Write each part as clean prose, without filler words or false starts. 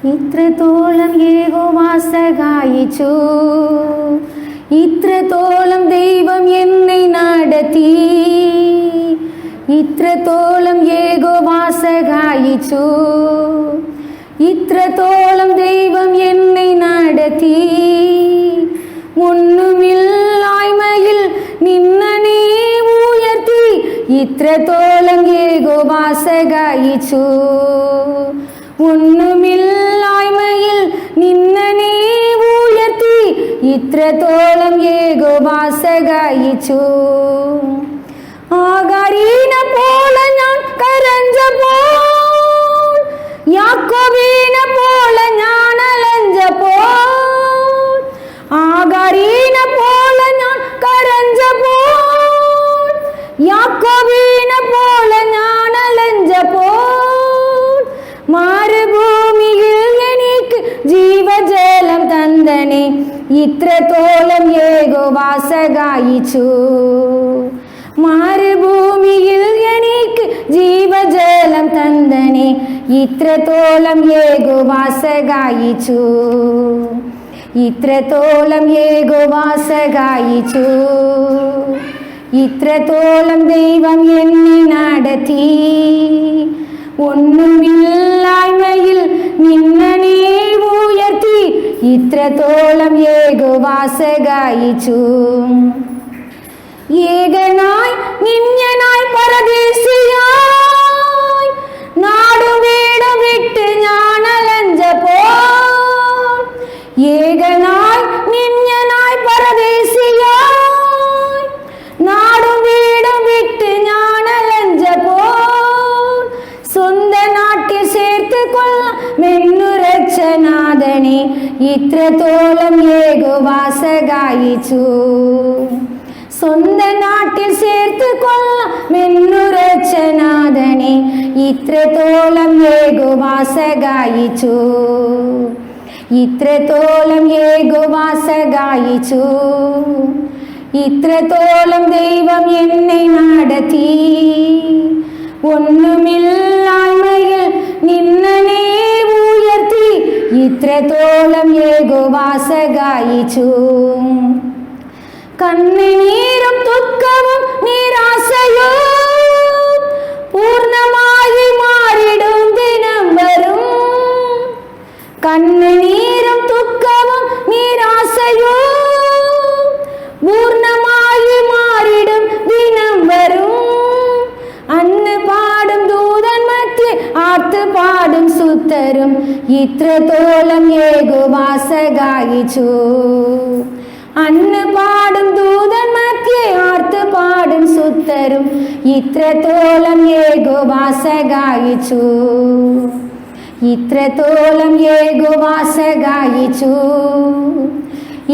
ഇത്രത്തോളം യഹോവ സഹായിച്ചു, ഇത്രത്തോളം ദൈവം എന്നെ നടത്തി. ഇത്രത്തോളം യഹോവ സഹായിച്ചു, ഇത്രത്തോളം ദൈവം എന്നെ നടത്തി. ഒന്നുമില്ലായ്മയിൽ നിന്നെ ഉയർത്തി, ഇത്രത്തോളം യഹോവ സഹായിച്ചു. ഒന്നുമില്ലായ്മയിൽ നിന്നെ ഉയർത്തി, ഇത്രത്തോളം യഹോവ സഹായിച്ചു. ആഗാരിനെ പോലെ ഞാൻ കരഞ്ഞപ്പോൾ, യാക്കോബിനെ പോലെ ഞാൻ അലഞ്ഞപ്പോൾ. ആഗാരിനെ പോലെ ഞാൻ കരഞ്ഞപ്പോൾ, യാക്കോബിനെ പോലെ ഞാൻ അലഞ്ഞപ്പോൾ. മരുഭൂമിയിൽ എനിക്ക് ജീവജലം തന്നനെ, ഇത്രത്തോളം യഹോവ സഹായിച്ചു. മരുഭൂമിയിൽ എനിക്ക് ജീവജലം തന്നനെ, ഇത്രത്തോളം യഹോവ സഹായിച്ചു. ഇത്രത്തോളം യഹോവ സഹായിച്ചു. ഇത്രത്തോളം ദൈവം എന്നെ നടത്തി. ഒന്നുമില്ലായ്മയിൽ നിന്നെ ഉയർത്തി, ഇത്രത്തോളം യഹോവ സഹായിച്ചു. ഏകനായി നിന്യനായി പരദേശിയായി നാടും വീടും വിട്ട് ഞാൻ അലഞ്ഞപ്പോൾ. ഏകനായി നിന്യനായി പരദേശിയായി നാടും വീടും വിട്ട് ഞാൻ അലഞ്ഞപ്പോൾ. സ്വന്തം നാട്ടിൽ ചേർത്ത് കൊള്ളാമെന്നുരക്ഷനാഥനെ, ഇത്രത്തോളം യഹോവ സഹായിച്ചു. സ്വന്തം നാട്ടിൽ ചേർത്ത് കൊള്ളാമെന്നുരക്ഷനാഥനെ, ഇത്രത്തോളം യഹോവ സഹായിച്ചു. ഇത്രത്തോളം യഹോവ സഹായിച്ചു. ഇത്രത്തോളം ദൈവം എന്നെ നടത്തി. ഒന്നുമില്ലായ്മയിൽ നിന്നെ ഉയർത്തി, ഇത്രത്തോളം യഹോവ സഹായിച്ചു. കണ്ണുനീരും ദുഃഖവും നിരാശയും പൂർണ്ണമായി മാറിടും ദിനം വരും. കണ്ണുനീരും ദുഃഖവും നിരാശയും പൂർണ്ണമായി മാറിടും ദിനം വരും. അന്ന് പാടും ദൂതൻ മധ്യേ ആർത്ത് പാടും സുത്തരും, ഇത്രത്തോളം യഹോവ സഹായിച്ചു. അന്ന് പാടും ദൂതൻ മധ്യേ ആർത്ത് പാടും സുത്തരും, ഇത്രത്തോളം യഹോവ സഹായിച്ചു. ഇത്രത്തോളം യഹോവ സഹായിച്ചു.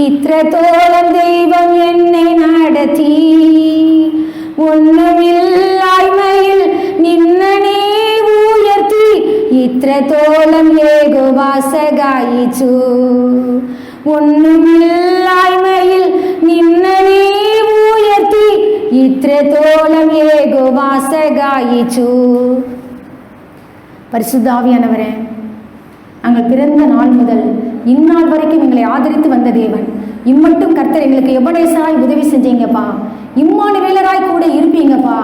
ഇത്രത്തോളം ദൈവം എന്നെ നടത്തി. ഒന്നുമില്ലായ്മയിൽ നിന്നെ ഉയർത്തി, ഇത്രത്തോളം യഹോവ സഹായിച്ചു. ഒന്നുമില്ലായ്മയിൽ നിന്നെ ഉയർത്തി, ഇത്രത്തോളം യഹോവ സഹായിച്ചു. பரிசுத்தாவியானவரே, நாங்கள் பிறந்த நாள் முதல் இந்நாள் வரைக்கும் எங்களை ஆதரித்து வந்த தேவன், இம்மட்டும் கர்த்தர் எங்களுக்கு எபனேசராய் உதவி செஞ்சீங்கப்பா. இம்மானுவேலராய் கூட இருப்பீங்கப்பா.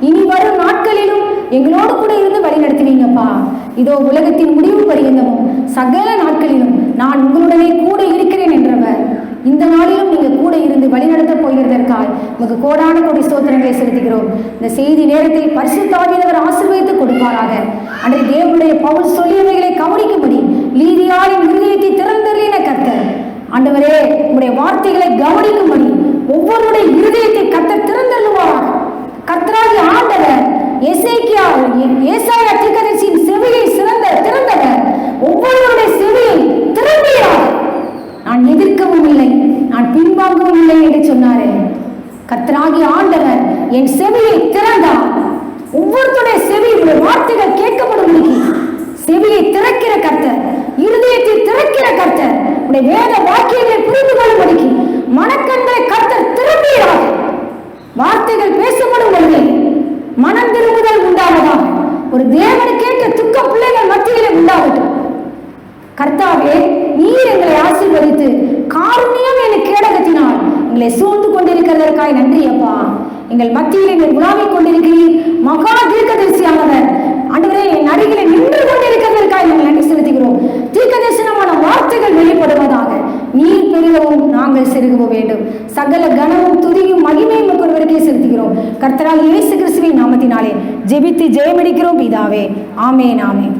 இனி வரும் நாட்களிலும் எங்களோடு கூட இருந்து வழி நடத்துவீங்கப்பா. இதோ உலகத்தின் முடிவு பரியந்தமும் சகல நாட்களிலும் நான் உங்களுடனே கூட இருக்கிறேன் என்றவர், இந்த நாளிலும் நீங்க கூட இருந்து வழிநடத்த போகிறதற்காய் உங்களுக்கு கோடான கோடி ஸ்தோத்திரங்களை செலுத்துகிறோம். இந்த செய்தி நேரத்தை பரிசுத்த ஆவியானவர் ஆசீர்வதித்து கொடுப்பாராக. அன்றைய தேவனுடைய பவுல் சொல்லியவைகளை கவனிக்கும்படி லீதியாளின் இருதயத்தை திறந்தறின கர்த்தர், ஆண்டவரே உங்களுடைய வார்த்தைகளை கவனிக்கும்படி ஒவ்வொருடைய இருதயத்தை கர்த்தர் திறந்தள்ளுவாராக. கர்த்தராகிய ஆண்டவர் ஏசாயா தீர்க்கதரிசியின் செவியை திறந்தவர், ஒவ்வொருவருடைய செவியை திறந்தீராக. நான் எதிர்க்கவும் இல்லை, நான் பின்வாங்கவும் இல்லை என்று சொன்னாரே. கர்த்தராகிய ஆண்டவர் என் செவியை திறந்தார். ஒவ்வொருத்தருடைய செவி வார்த்தைகள் கேட்கப்படும் செவியை திறக்கிற கர்த்தர், இருதயத்தை திறக்கிற கர்த்தர், உடைய வேத வாக்கியங்களை புரிந்து கொள்ளும்படிக்கு மனக்கண்களை கர்த்தர் திறந்தீராக. வார்த்தைகள் பேசப்படும் பொழுது மனம் திரும்புதல் உண்டாவதாக. ஒரு தேவனை கேட்ட துக்க பிள்ளைகள் மத்தியிலே உண்டாகட்டும். கர்த்தாவே, நீர் எங்களை ஆசீர்வதித்து காருண்யம் என கேடகத்தினால் எங்களை சூழ்ந்து கொண்டிருக்கிறதற்காய் நன்றி அப்பா. எங்கள் மத்தியில் நீங்கள் உலாவிக் கொண்டிருக்கிறீர். மகா தீர்க்கதரிசியானவர் ஆண்டவரே, என் அருகிலே நின்று கொண்டிருக்கிறதற்காக நாங்கள் நன்றி செலுத்துகிறோம். தீர்க்கதரிசனமான வார்த்தைகள் வெளிப்படுவதாக. நீர் பெருகவும் நாங்கள் செருகவும் வேண்டும். சகல கனமும் துதியும் மகிமையும் ஒருவருக்கே செலுத்துகிறோம். கர்த்தராகிய இயேசு கிறிஸ்துவின் நாமத்தினாலே ஜெபித்து ஜெயமெடுக்கிறோம் பிதாவே. ஆமென், ஆமென்.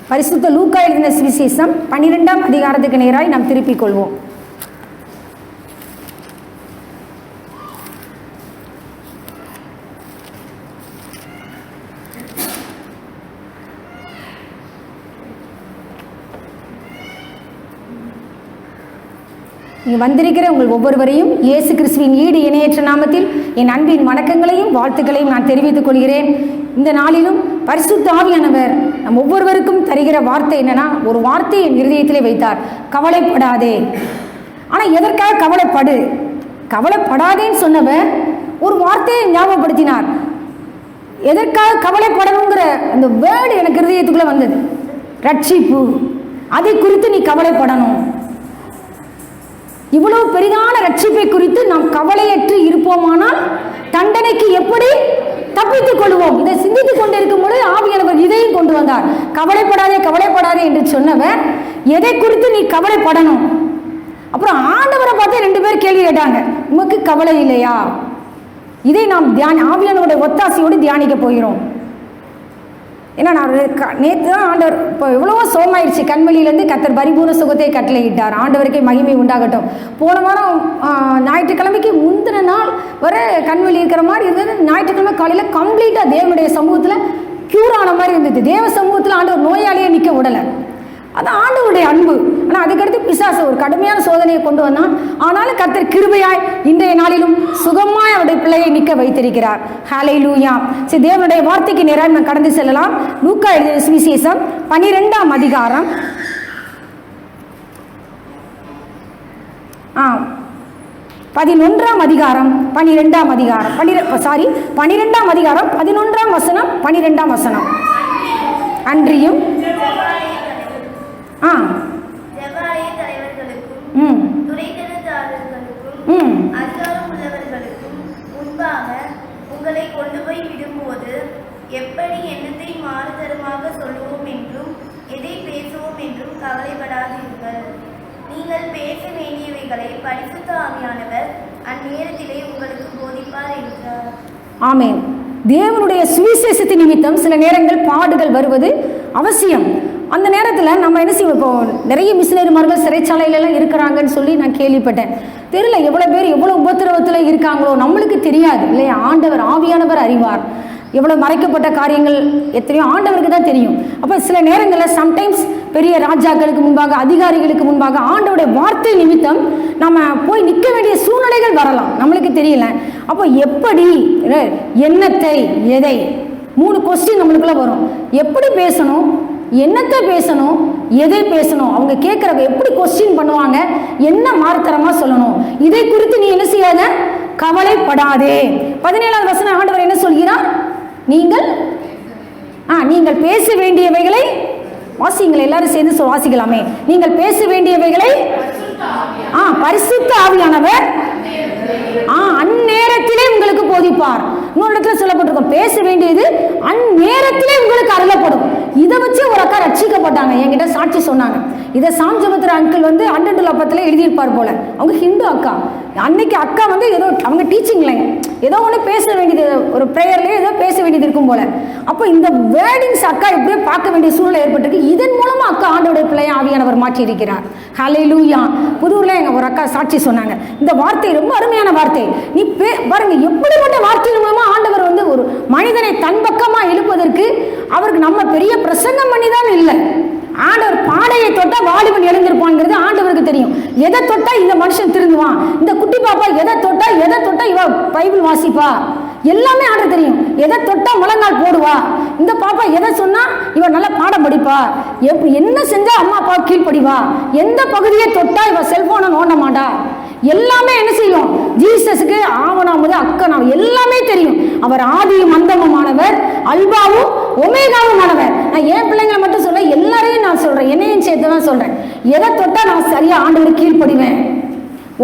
பரிசுத்த லூக்கா எழுதின சுவிசேஷம் 12ஆம் அதிகாரத்துக்கு நேராய் நாம் திருப்பிக் கொள்வோம். இங்கு வந்திருக்கிற உங்கள் ஒவ்வொருவரையும் இயேசு கிறிஸ்துவின் ஈடு இணையற்ற நாமத்தில் என் அன்பின் வணக்கங்களையும் வாழ்த்துக்களையும் நான் தெரிவித்துக் கொள்கிறேன். இந்த நாளிலும் பரிசுத்த ஆவியானவர் நம் ஒவ்வொருவருக்கும் தருகிற வார்த்தை என்னன்னா, ஒரு வார்த்தை என் இருதயத்திலே வைத்தார், கவலைப்படாதே. ஆனால் எதற்காக கவலைப்படு, கவலைப்படாதேன்னு சொன்னவர் ஒரு வார்த்தையை ஞாபகப்படுத்தினார். எதற்காக கவலைப்படணுங்கிற அந்த வேர்டு எனக்கு இருதயத்துக்குள்ள வந்தது. ரட்சிப்பு, அதை குறித்து நீ கவலைப்படணும். இவ்வளவு பெரிதான ரட்சிப்பை குறித்து நாம் கவலையற்று இருப்போமானால் தண்டனைக்கு எப்படி தப்பித்துக் கொள்வோம்? இதை சிந்தித்துக் கொண்டிருக்கும் பொழுது ஆவியானவர் இதையும் கொண்டு வந்தார். கவலைப்படாதே கவலைப்படாதே என்று சொன்னவர் எதை குறித்து நீ கவலைப்படணும். அப்புறம் ஆண்டவரை பார்த்து 2 பேர் கேள்வி கேட்டாங்க, உமக்கு கவலை இல்லையா? இதை நாம் ஆவியானவருடைய ஒத்தாசையோடு தியானிக்க போகிறோம். ஏன்னா நான் நேற்று தான் ஆண்டவர் இப்போ எவ்வளவோ சோமாயிடுச்சு, கண்வெளியிலேருந்து கர்த்தர் பரிபூர்ண சுகத்தை கட்டளையிட்டார். ஆண்டவருக்கே மகிமை உண்டாகட்டும். போன வாரம் ஞாயிற்றுக்கிழமைக்கு முந்தின நாள் வர கண்வெளி இருக்கிற மாதிரி இருந்தது. ஞாயிற்றுக்கிழமை காலையில் கம்ப்ளீட்டாக தேவனுடைய சமூகத்தில் க்யூர் ஆன மாதிரி இருந்தது. தேவ சமூகத்தில் ஆண்டவர் நோயாளியே நிற்க விடலை. அது ஆண்டவருடைய அன்பு. ஆனால் அதுக்கடுத்து பிசாசு ஒரு கடுமையான சோதனையை கொண்டு வந்தான். ஆனாலும் கர்த்தர் கிருபையாய் இன்றைய நாளிலும் சுகமாய் அவருடைய பிள்ளையை நிற்க வைத்திருக்கிறார். ஹல்லேலூயா. சரி, தேவனுடைய வார்த்தைக்கு நேராக நாம் கடந்து செல்லலாம். லூக்கா எழுதின சுவிசேஷம் 12ஆம் அதிகாரம் 11ஆம் அதிகாரம் 12ஆம் அதிகாரம் 12ஆம் அதிகாரம் 11ஆம் வசனம் 12ஆம் வசனம். அன்றியும் அதிகாரம் உள்ளவர்களுக்கும் முன்பாக உங்களை கொண்டு போய் விடும்போது எப்படி எண்ணத்தை மாறுதரமாக சொல்லுவோம் என்றும் எதை பேசுவோம் என்றும் கவலைப்படாதீர்கள். நீங்கள் பேச வேண்டியவைகளை பரிசுத்த ஆவியானவர் அந்நேரத்திலே உங்களுக்கு போதிப்பார் என்றார். ஆமென். தேவனுடைய சுவிசேஷத்தின் நிமித்தம் சில நேரங்கள் பாடுகள் வருவது அவசியம். அந்த நேரத்தில் நம்ம என்ன செய்வோம்? இப்போ நிறைய மிஷினரிமார்கள் சிறைச்சாலையிலலாம் இருக்கிறாங்கன்னு சொல்லி நான் கேள்விப்பட்டேன். தெரியல எவ்வளோ பேர் எவ்வளோ உபத்திரவத்தில் இருக்காங்களோ நம்மளுக்கு தெரியாது இல்லையா? ஆண்டவர் ஆவியானவர் அறிவார். எவ்வளோ மறைக்கப்பட்ட காரியங்கள் எத்தனையோ ஆண்டவருக்கு தான் தெரியும். அப்போ சில நேரங்களில் சம்டைம்ஸ் பெரிய ராஜாக்களுக்கு முன்பாக, அதிகாரிகளுக்கு முன்பாக ஆண்டவருடைய வார்த்தை நிமித்தம் நம்ம போய் நிற்க வேண்டிய சூழ்நிலைகள் வரலாம், நம்மளுக்கு தெரியல. அப்போ எப்படி, என்னத்தை, எதை, 3 கொஸ்டின் நம்மளுக்குள்ள வரும். எப்படி பேசணும், என்னத்தை பேசணும், எதை பேசணும், அவங்க கேட்குறவங்க எப்படி கொஸ்டின் பண்ணுவாங்க, என்ன மாறுத்தரமாக சொல்லணும், இதை குறித்து நீ என்ன செய்யாத, கவலைப்படாதே. 17ஆவது வசனம் ஆண்டவர் என்ன சொல்கிறார்? நீங்கள் பேச வேண்டியவைகளை வாசிங்கள். எல்லாரும் சேர்ந்து வாசிக்கலாமே. நீங்கள் பேச வேண்டியவைகளை பரிசுத்த ஆவியானவர் அந்நேரத்திலே உங்களுக்கு போதிப்பார். இன்னொரு இடத்துல சொல்லப்பட்டிருக்கும், பேச வேண்டியது அந்நேரத்திலே உங்களுக்கு அருளப்படும். இதை வச்சு ஒரு அக்கா ரட்சிக்கப்பட்டாங்க. என்கிட்ட சாட்சி சொன்னாங்க. இதை சாம்ஜபத்திர அங்கிள் வந்து 100 லப்பத்தில் எழுதியிருப்பார் போல. அவங்க ஹிந்து அக்கா. அன்னைக்கு அக்கா வந்து ஏதோ அவங்க டீச்சிங் லைன் ஏதோ ஒன்று பேச வேண்டியது, ஒரு ப்ரேயர்லேயே ஏதோ பேச வேண்டியது இருக்கும் போல. அப்போ இந்த வேர்டிங்ஸ் அக்கா எப்படியோ பார்க்க வேண்டிய சூழ்நிலை ஏற்பட்டிருக்கு. இதன் மூலமாக அக்கா ஆண்டோடைய பிள்ளையை ஆவியானவர் மாற்றி இருக்கிறார். ஹல்லேலூயா. புதூரில் எங்கள் ஒரு அக்கா சாட்சி சொன்னாங்க. இந்த வார்த்தை ரொம்ப அருமையான வார்த்தை. நீ பாருங்க, எப்படிப்பட்ட வார்த்தையின் மூலமாக ஆண்டவர் வந்து ஒரு மனிதனை தன் பக்கமாக இழுப்பதற்கு அவருக்கு நம்ம பெரிய பிரசங்கம் பண்ணி தான் இல்லை. ஆண்டவர் பாடையை தொட்டா வாலிபன் எழுந்திருப்பான்ங்கிறது ஆண்டவருக்கு தெரியும். எதை தொட்டா இந்த மனுஷன் திருந்துவான், இந்த குட்டி பாப்பா எதை தொட்டா இவ பைபிள் வாசிப்பா, எல்லாமே ஆண்டவர் தெரியும். எதை தொட்டா முழங்கால் போடுவா, இந்த பாப்பா எதை சொன்னா இவ நல்லா பாடம் படிப்பா, என்ன செஞ்சா அம்மா அப்பா கீழ்படிவா, எந்த பகுதியை தொட்டா இவ செல்போனை நோண்ட மாட்டா, எல்லாமே என்ன செய்யும். ஜீசஸுக்கு ஆவணாமது அக்கனாம் எல்லாமே தெரியும். அவர் ஆதியும் அந்தமுமானவர், அல்பாவும் ஒமேகாவுமானவர். நான் என் பிள்ளைங்களை மட்டும் சொல்ல, எல்லாரையும் நான் சொல்றேன், என்னையும் சேர்த்து தான் சொல்றேன். எதை தொட்டா நான் சரியா ஆண்டவர் கீழ்படிவேன்.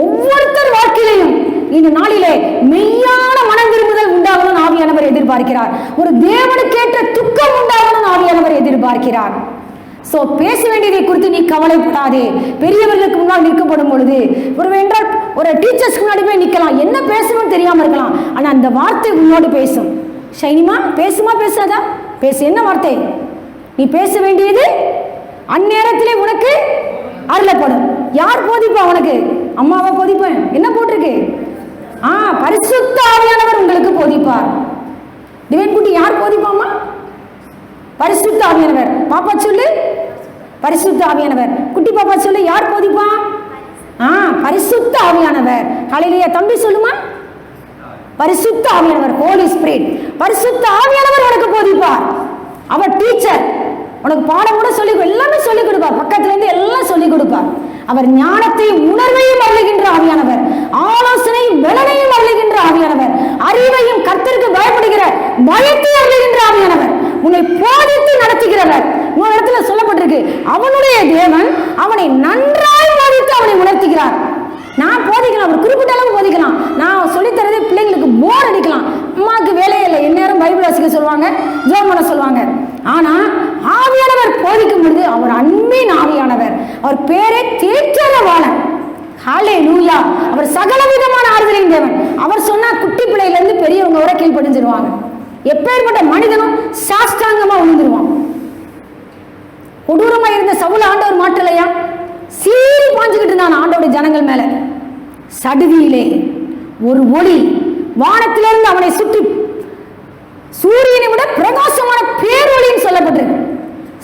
ஒவ்வொருத்தர் வாழ்க்கையிலையும் இந்த நாளிலே மெய்யான மனம் திரும்புதல் உண்டாகணும் ஆவியானவர் எதிர்பார்க்கிறார். ஒரு தேவனுக்கேற்ற துக்கம் உண்டாகணும் ஆவியானவர் எதிர்பார்க்கிறார். சோ பேச வேண்டியதை குறித்து நீ கவலைப்படாதே. பெரியவர்களுக்கு முன்னால் நிற்கப்படும் பொழுது ஒருவென்றால் ஒரு டீச்சர்ஸ்க்கு முன்னாடி போய் நிற்கலாம், என்ன பேசணும்னு தெரியாம இருக்கலாம், ஆனா அந்த வார்த்தை உன்னோடு பேசும். ஷைனிமா பேசுமா பேசாதா? பேசு. என்ன வார்த்தை? நீ பேச வேண்டியது அந்நேரத்திலே உனக்கு அருளப்படும். யார் போதிப்பா உனக்கு? அம்மாவா போதிப்பேன்? என்ன போட்டிருக்கு? பரிசுத்த ஆவியானவர் உங்களுக்கு போதிப்பார். டிவைன் குட்டி யார் போதிப்பாமா? பரிசுத்த ஆவியானவர். பாப்பா சொல்லு, பரிசுத்த ஆவியானவர். குட்டி பாப்பா சொல்லு, யார் போதிப்பா? பரிசுத்த ஆவியானவர். ஹல்லேலூயா. தம்பி சொல்லுமா, பரிசுத்த ஆவியானவர், ஹோலி ஸ்பிரிட். பரிசுத்த ஆவியானவர் உனக்கு போதிப்பார். அவர் டீச்சர், உனக்கு பாடம் கூட சொல்லிக் எல்லாமே சொல்லிக் கொடுப்பார், பக்கத்துல இருந்து எல்லாம் சொல்லிக் கொடுப்பார். அவர் ஞானத்தையும் உணர்வையும் அருளுகின்ற ஆவியானவர், ஆலோசனையும் பலனையும் அருளுகின்ற ஆவியானவர், அறிவையும் கர்த்தருக்கு பயப்படுகிற பயத்தை அருளுகின்ற ஆவியானவர், உன்னை போதித்து நடத்துகிறவர். இன்னொரு இடத்துல சொல்லப்பட்டிருக்கு, அவனுடைய தேவன் அவனை நன்றாய் போதித்து அவனை உணர்த்துகிறார். நான் போதிக்கலாம், ஒரு குறிப்பிட்ட அளவு போதிக்கலாம், நான் சொல்லித்தரது பிள்ளைங்களுக்கு போர் அடிக்கலாம், அம்மாவுக்கு வேலையே இல்லை, எந்நேரம் பைபிள் வாசிக்க சொல்லுவாங்க, ஜெபம் பண்ண சொல்லுவாங்க. ஆனா ஆவியானவர் போதிக்கும் பொழுது அவர் அன்பின் ஆவியானவர், அவர் பேரே தேற்றரவாளன். ஹல்லேலூயா. அவர் சகல விதமான ஆறுதலின் தேவன். அவர் சொன்னா குட்டி பிள்ளையில இருந்து பெரியவங்க வரை கீழ்ப்படிஞ்சிருவாங்க. எப்பேற்பட்ட மனிதனும் சாஷ்டாங்கமா விழுந்துருவான். கொடூரமா இருந்த சவுல் ஆண்டவர் மாற்றலையா? சீறி பாஞ்சுக்கிட்டு இருந்தான் ஆண்டோட ஜனங்கள் மேல. சடுதியிலே ஒரு ஒளி வானத்திலிருந்து அவனை சுற்றி சூரியனை விட பிரகாசமான பேரொளின்னு சொல்லப்பட்டிருக்கு.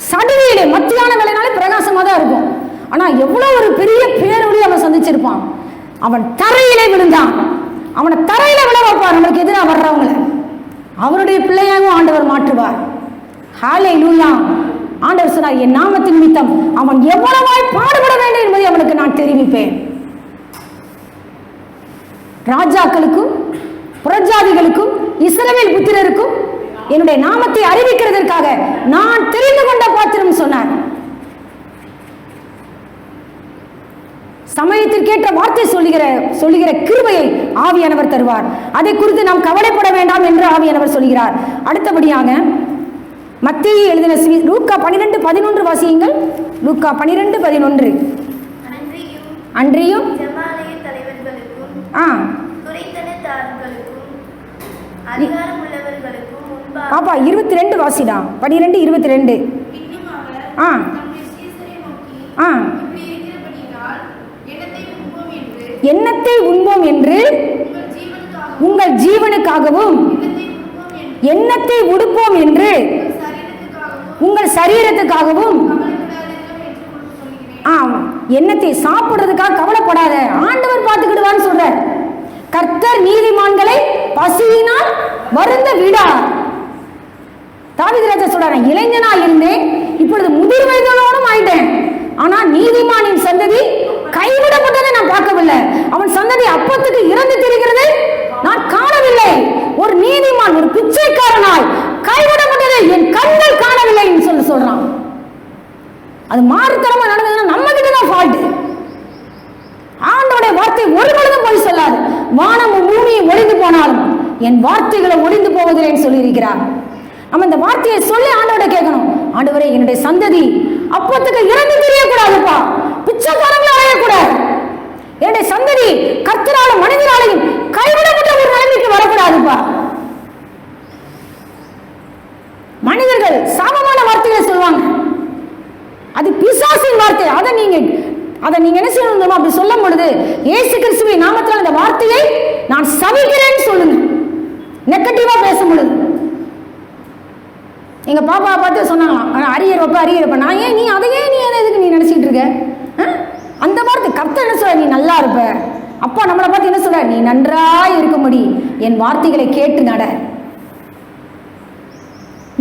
சடுதியிலே மத்தியான வேலைனாலே பிரகாசமா தான் இருக்கும். ஆனா எவ்வளவு ஒரு பெரிய பேரொளி அவன் சந்திச்சிருப்பான். அவன் தரையிலே விழுந்தான். அவனை தரையில விழ வைப்பார். நம்மளுக்கு எதிராக வர்றவங்களை அவருடைய பிள்ளையாகவும் ஆண்டவர் மாற்றுவார். ஹல்லேலூயா. ஆண்டவர் சொன்னார், என் நாமத்தின் நிமித்தம் அவன் எவ்வளவாய் பாடுபட வேண்டும் என்பதை அவனுக்கு நான் தெரிவிப்பேன். ராஜாக்களுக்கும் புறஜாதிகளுக்கும் இஸ்ரவேல் புத்திரருக்கும் என்னுடைய நாமத்தை அறிவிக்கிறதற்காக நான் தெரிந்து கொண்ட பாத்திரம் சொன்னார். சமயத்திற்கேற்ற வார்த்தை சொல்லுகிற கிருபையை ஆவியானவர் தருவார். அதை குறித்து நாம் கவலைப்பட வேண்டாம் என்று ஆவியானவர் சொல்கிறார். அடுத்தபடியாக மத்தேயு எழுதின லூக்கா 12:11 வாசியுங்கள். லூக்கா 12:11. அன்றியும் ஜெமாலய தலைவர்களுக்கும் துரைத்தனத்தார்களுக்கும் அதிகாரமுள்ளவர்களுக்கும் முன்பாக பாப்பா 22 வாசிடா. 12:22. எண்ணத்தை உண்போம் என்று உங்கள் ஜீவனுக்காகவும் எண்ணத்தை உடுப்போம் என்று உங்கள் சரீரத்துக்காகவும் எண்ணத்தை சாப்பிடுறதுக்காக கவலைப்படாத, ஆண்டவர் பார்த்துக்கிடுவான்னு சொல்ற. கர்த்தர் நீதிமான்களை பசியினால் வருந்த விடார். தாவீது ராஜா சொல்றாரு, இளைஞனா இருந்தேன், இப்பொழுது முதிர் வயதோடும் ஆயிட்டேன், ஆனா நீதிமானின் சந்ததி கைவிடப்பட்டதை நான் பார்க்கவில்லை, அவன் சந்ததி அப்பத்துக்கு இறந்து திரிகிறதை நான் காணவில்லை. ஒரு நீதிமான் ஒரு பிச்சைக்காரனாய் கைவிடப்பட்டதை என் கண்கள் காணவில்லை சொல்றான். அது மாறுத்தரமா நடந்ததுன்னா நம்ம கிட்டதான் ஃபால்ட். ஆண்டவருடைய வார்த்தை ஒரு பொழுதும் போய் சொல்லாது. வானமும் பூமியும் ஒளிந்து போனாலும் என் வார்த்தைகளை ஒளிந்து போவதில்லைன்னு சொல்லியிருக்கிறார். நம்ம இந்த வார்த்தையை சொல்லி ஆண்டவரை கேட்கணும். ஆண்டவரே, என்னுடைய சந்ததி அப்பத்துக்கு இறந்து தெரியக்கூடாதுப்பா, பிச்சைக்காரங்களை அடையக்கூடாது, என்னுடைய சந்ததி கர்த்தராலும் மனிதனாலையும் கைவிடப்பட்ட ஒரு நிலைமைக்கு வரக்கூடாதுப்பா. மனிதர்கள் சாபமான வார்த்தைகளை சொல்லுவாங்க, அது பிசாசின் வார்த்தை. அதை நீங்க என்ன செய்யணும்? அப்படி சொல்லும் பொழுது இயேசு கிறிஸ்துவின் நாமத்தில் அந்த வார்த்தையை நான் சபிக்கிறேன்னு சொல்லுங்க. நெகட்டிவா பேசும் பொழுது எங்கள் பாப்பாவை பார்த்து சொன்னாங்களாம், அரியர் வைப்ப அரியர் வைப்ப. நான் ஏன் நீ அதையே நீ எதுக்கு நீ நினச்சிக்கிட்டு இருக்க? அந்த வார்த்தை கர்த்தர் என்ன சொல்ற? நீ நல்லா இருப்ப. அப்பா நம்மளை பார்த்து என்ன சொல்ற? நீ நன்றாய் இருக்கும்படி என் வார்த்தைகளை கேட்டு நட.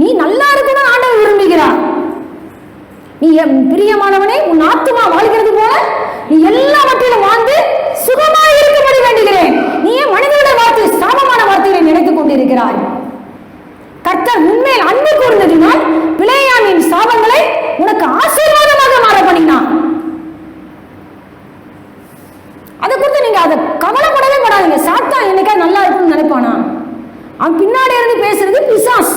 நீ நல்லா இருக்கணும் ஆண்டவர் விரும்புகிறார். நீ பிரியமானவனே, உன் ஆத்துமா வாழ்கிறது போல நீ எல்லாவற்றிலும் வாழ்ந்து சுகமாய் இருக்கும்படி வேண்டுகிறேன். நீ ஏன் மனிதனுடைய வார்த்தை சாபமான வார்த்தைகளை நினைத்துக் கொண்டிருக்கிறாய்? கர்த்தர் உண்மையில் அன்பு கூர்ந்ததினால் பிலேயாமின் சாபங்களை உனக்கு ஆசீர்வாதமாக மாற பண்ணினான். அதை குறித்து நீங்க அதை கவலைப்படவே படாதீங்க. சாத்தான் என்னைக்கா நல்லா இருக்கும்னு நினைப்பானா? அவன் பின்னாடி இருந்து பேசுறது பிசாஸ்.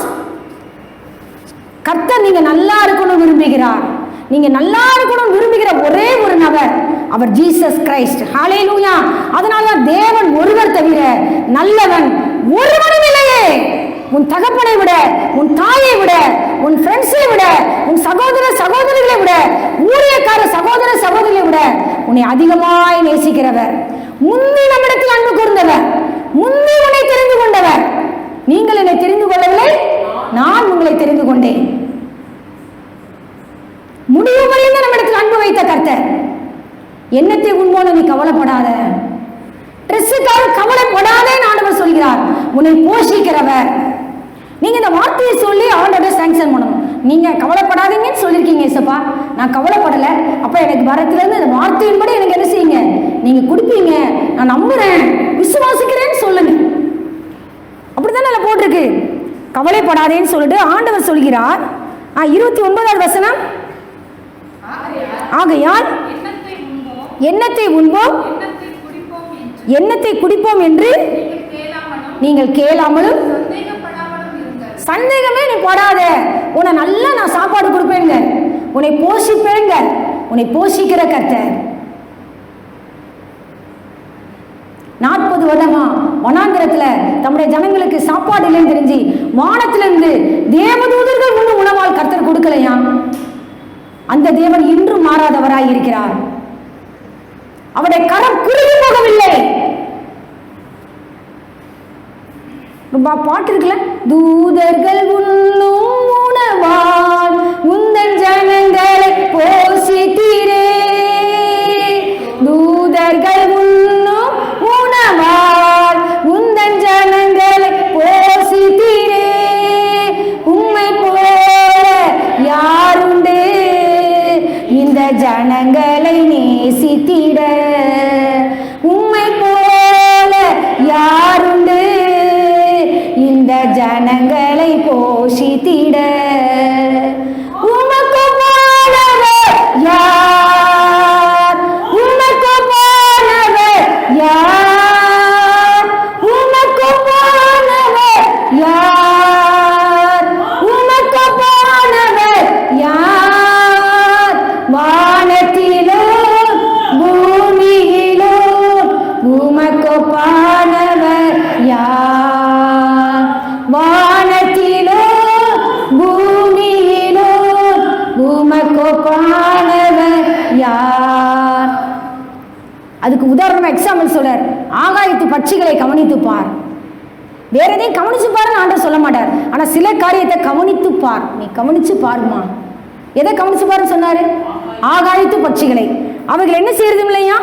கர்த்தர் நீங்க நல்லா இருக்கணும் விரும்புகிறார். நீங்க நல்லா இருக்கணும் விரும்புகிற ஒரே ஒரு நபர் அவர் ஜீசஸ் கிரைஸ்ட். ஹல்லேலூயா. அதனாலதான் தேவன் ஒருவர் தவிர நல்லவன் ஒருவனும் இல்லையே. உன் தகப்பனை விட, உன் தாயை விட, உன் ஃப்ரெண்ட்ஸை விட, உன் சகோதர சகோதரிகளை விட, ஊழியக்கார சகோதர சகோதரிகளை விட உன்னை அதிகமாய் நேசிக்கிறவர், முந்தி நம்மிடத்தில் அன்பு கூர்ந்தவர், முந்தி உன்னை தெரிந்து கொண்டவர். நீங்கள் என்னை தெரிந்து கொள்ளவில்லை, நான் உங்களை தெரிந்து கொண்டேன். முடிவு வரையும் நம்மிடத்தில் அன்பு வைத்த கர்த்தர். என்னத்தை உண்போன நீ கவலைப்படாத, ட்ரெஸ்ஸுக்காக கவலைப்படாதே ஆண்டவர் சொல்கிறார். உன்னை போஷிக்கிறவர். நீங்க இந்த வார்த்தையை சொல்லி ஆண்டவர் சாங்ஷன் பண்ணணும். நீங்க கவலைப்படாதீங்கன்னு சொல்லியிருக்கீங்க ஏசப்பா, நான் கவலைப்படல. அப்ப எனக்கு வரத்திலிருந்து இந்த வார்த்தையின்படி எனக்கு என்ன செய்யுங்க, நீங்க கொடுப்பீங்க, நான் நம்புறேன், விசுவாசிக்கிறேன்னு சொல்லுங்க. அப்படித்தானே போட்டிருக்கு. கவலைப்படாதேன்னு சொல்லிட்டு ஆண்டவர் சொல்கிறார். 29வது வசனம், ஆகையால் எண்ணத்தை உண்போம் எண்ணத்தை குடிப்போம் என்று நீங்கள் கேளாமலும் சந்தேகமே நீ படாத. உன்னை நல்லா நான் சாப்பாடு கொடுப்பேங்க, உன்னை போஷிப்பேங்க. உன்னை போஷிக்கிற கர்த்தர் 40 வருடமா வனாந்திரத்துல தம்முடைய ஜனங்களுக்கு சாப்பாடு இல்லைன்னு தெரிஞ்சு வானத்திலிருந்து தேவதூதர்கள் ஒன்று உணவால் கர்த்தர் கொடுக்கலையா? அந்த தேவன் இன்றும் மாறாதவராய் இருக்கிறார். அவருடைய கரம் குறுகி போகவில்லை. பாட்டு இருக்குல்ல, தூதர்கள் உண்ணும் உணவால் உந்தன் ஜனங்களை போஷித்தீரே. தூதர்கள் உண்ணும் உணவால் உந்தன் ஜனங்களை போஷித்தீரே. உம்மை போல யாருண்டு இந்த ஜனங்களை நேசித்திட? உம்மை போல யாருண்டு இந்த ஜனங்களை போஷித்திட? உமக்கு போனவர் யார்? உமக்கு போனவர் யார்? உமக்கு போனவர் யார்? உமக்கு போனவர் யார்? வானத்திலும் பூமியிலும் உமக்கு போனவர் யார்? வானத்திலும் பூமியிலும் உமக்கு போனவர் யார்? அதுக்கு உதாரணமா எக்ஸாம்பிள் சொல்றார். ஆகாயத்து பட்சிகளை கவனித்து பார். வேற எதையும் கவனிச்சு பாருன்னு ஆண்டவர் சொல்ல மாட்டார். ஆனா சில காரியத்தை கவனித்து பார். நீ கவனிச்சு பாருமா. எதை கவனிச்சு பாருன்னு சொன்னாரு? ஆகாயத்து பட்சிகளை. அவர்கள் என்ன செய்யறது இல்லையா?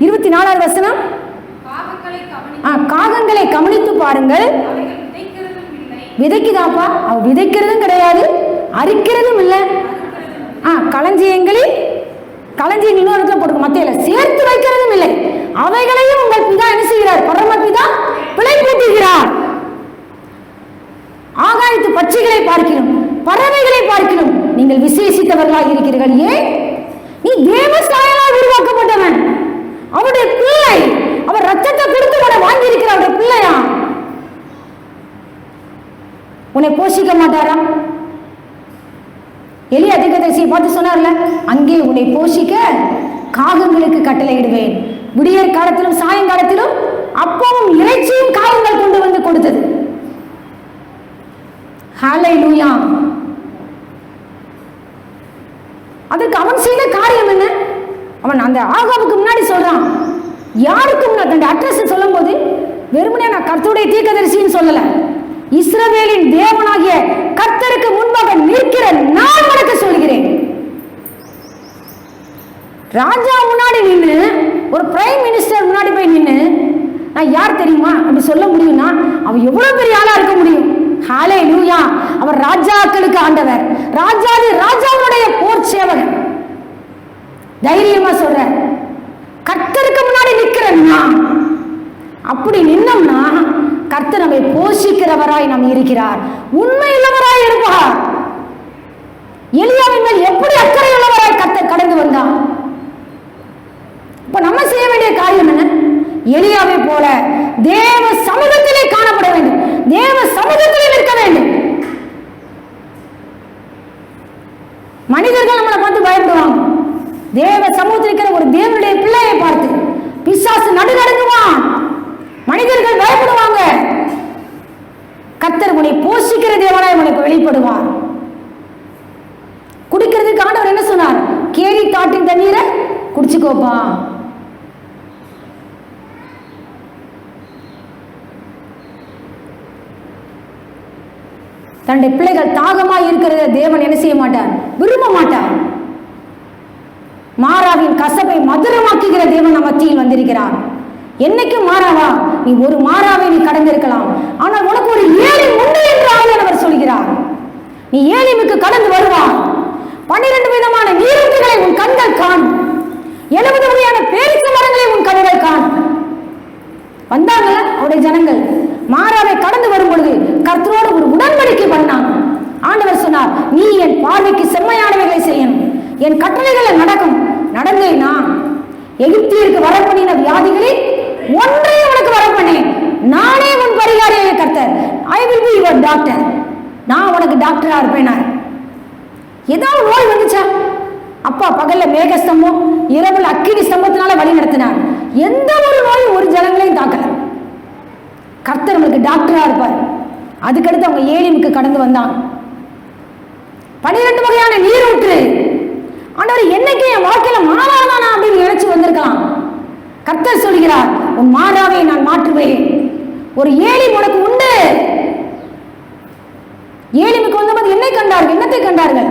24வது வசனம், காகங்களை கவனித்து பாருங்கள். விதைக்குதாப்பா? அவ விதைக்கிறதும் கிடையாது, அரிக்கிறதும் இல்லை. களஞ்சியங்களில் இன்னொரு இடத்துல போட்டு மத்தியில சேர்த்து வைக்கிறதும் இல்லை. அவைகளையும் உங்கள் பிதா என்ன செய்கிறார்? பரம பிதா பிழைப்பூட்டுகிறார். ஆகாயத்து பட்சிகளை பார்க்கிறோம், பறவைகளை பார்க்கிறோம், நீங்கள் விசேஷித்தவர்களாக இருக்கிறீர்கள். ஏன்? நீ தேவ சாயலால் உருவாக்கப்பட்டவன், அவருடைய பிள்ளை. அவர் ரத்தத்தை கொடுத்து உன்னை வாங்கி இருக்கிற அவருடைய பிள்ளையா? உன்னை போஷிக்க மாட்டாரா? எலியா தீர்க்கதரிசியை பார்த்து சொன்னார்ல, அங்கே உன்னை போஷிக்க காகங்களுக்கு கட்டளையிடுவேன். விடியற் காலத்திலும் சாயங்காலத்திலும் அப்பவும் இறைச்சியும் காகங்கள் கொண்டு வந்து கொடுத்தது. ஹல்லேலூயா. அதுக்கு அவன் செய்த காரியம் என்ன? அவன் அந்த ஆகாவுக்கு முன்னாடி சொல்றான். யாருக்கு முன்னாடி அந்த அட்ரஸ் சொல்லும் போது வெறுமனே நான் கர்த்தருடைய தீர்க்கதரிசின்னு சொல்லல, இஸ்ரவேலின் தேவனாகிய கர்த்தருக்கு முன்பாக நிற்கிற நான் உனக்கு சொல்கிறேன். ராஜா முன்னாடி நின்று, ஒரு பிரைம் மினிஸ்டர் முன்னாடி போய் நின்று, நான் யார் தெரியுமா அப்படி சொல்ல முடியும்னா அவ எவ்வளவு பெரிய ஆளா இருக்க முடியும்? ஹல்லேலூயா! அவர் ராஜாக்களுக்கு ஆண்டவர், ராஜாவுடைய போர் சேவகன். தைரியமா சொல்ற, கர்த்தருக்கு முன்னாடி நிற்கிறேன்னா, அப்படி நின்னோம்னா கர்த்தர் நம்மை போஷிக்கிறவராய் நாம் இருக்கிறார், உண்மையுள்ளவராய் இருப்பார். எலியாவின் மேல் எப்படி அக்கறை உள்ளவராய் கர்த்தர் கடந்து வந்தார். இப்ப நம்ம செய்ய வேண்டிய காரியம் என்ன? எலியாவை போல தேவ சமூகத்திலே காணப்பட வேண்டும், தேவ சமூகத்திலே நிற்க வேண்டும். மனிதர்கள் நம்மளை பார்த்து பயப்படுவாங்க. தேவ சமூகத்தில் இருக்கிற ஒரு தேவனுடைய பிள்ளையை பார்த்து பிசாசு நடுநடுங்குவான், மனிதர்கள் பயப்படுவாங்க. கர்த்தர் உன்னை போஷிக்கிற தேவனாய் உனக்கு வெளிப்படுவார். குடிக்கிறதுக்கு ஆண்டவர் என்ன சொன்னார்? கேரி தாட்டின் தண்ணீரை குடிச்சுக்கோப்பா. தன்னுடைய பிள்ளைகள் தாகமாய் இருக்கிறத தேவன் என்ன செய்ய மாட்டார்? விரும்ப மாட்டார். மாறாவின் கசப்பை மதுரமாக்குகிற தேவன் நம் மத்தியில் வந்திருக்கிறார். என்னைக்கும் மாறாவா? நீ ஒரு மாறாவை நீ கடந்திருக்கலாம், ஆனால் உனக்கு ஒரு ஏழி உண்டு என்று ஆவியானவர் சொல்கிறார். நீ ஏலிமுக்கு கடந்து வருவார். 12 விதமான நீரூற்றுகளை உன் கண்கள் காணும், 70 வகையான பேரிச்ச மரங்களை உன் கண்கள் காணும். வந்தாங்க அவருடைய ஜனங்கள். மாறாவை கடந்து வரும் பொழுது கர்த்தரோடு ஒரு உடன்படிக்கை பண்ணாங்க. ஆண்டவர் சொன்னார், நீ என் பார்வைக்கு செம்மையானவைகளை செய்யணும், என் கட்டளைகளை நடக்கும். நடந்தேனா எகிப்தியருக்கு வரப்பண்ணின வியாதிகளில் ஒன்றையும் உனக்கு வரப்பண்ணேன். நானே உன் பரிகாரியாக கர்த்தர். I will be your doctor. நான் உனக்கு டாக்டரா இருப்பேன். ஏதாவது நோய் வந்துச்சா? அப்பா பகல்ல மேகஸ்தம்பம், இரவுல அக்கினி ஸ்தம்பத்தினால வழி நடத்தினார். எந்த ஒரு நோயும் ஒரு ஜனங்களையும் தாக்கல. கர்த்தர் உங்களுக்கு டாக்டரா இருப்பார். அதுக்கடுத்து அவங்க ஏலிமுக்கு கடந்து வந்தாங்க. 12 வகையான நீரூற்று. ஆண்டவர் என்னைக்கு என் வாழ்க்கையில மாறாதானா அப்படின்னு நினைச்சு வந்திருக்கலாம். கர்த்தர் சொல்கிறார், உன் மாறாவை நான் மாற்றுவேன். ஒரு ஏலிம் உனக்கு உண்டு. ஏலிமுக்கு வந்தபோது என்னை கண்டார்கள்? என்னத்தை கண்டார்கள்?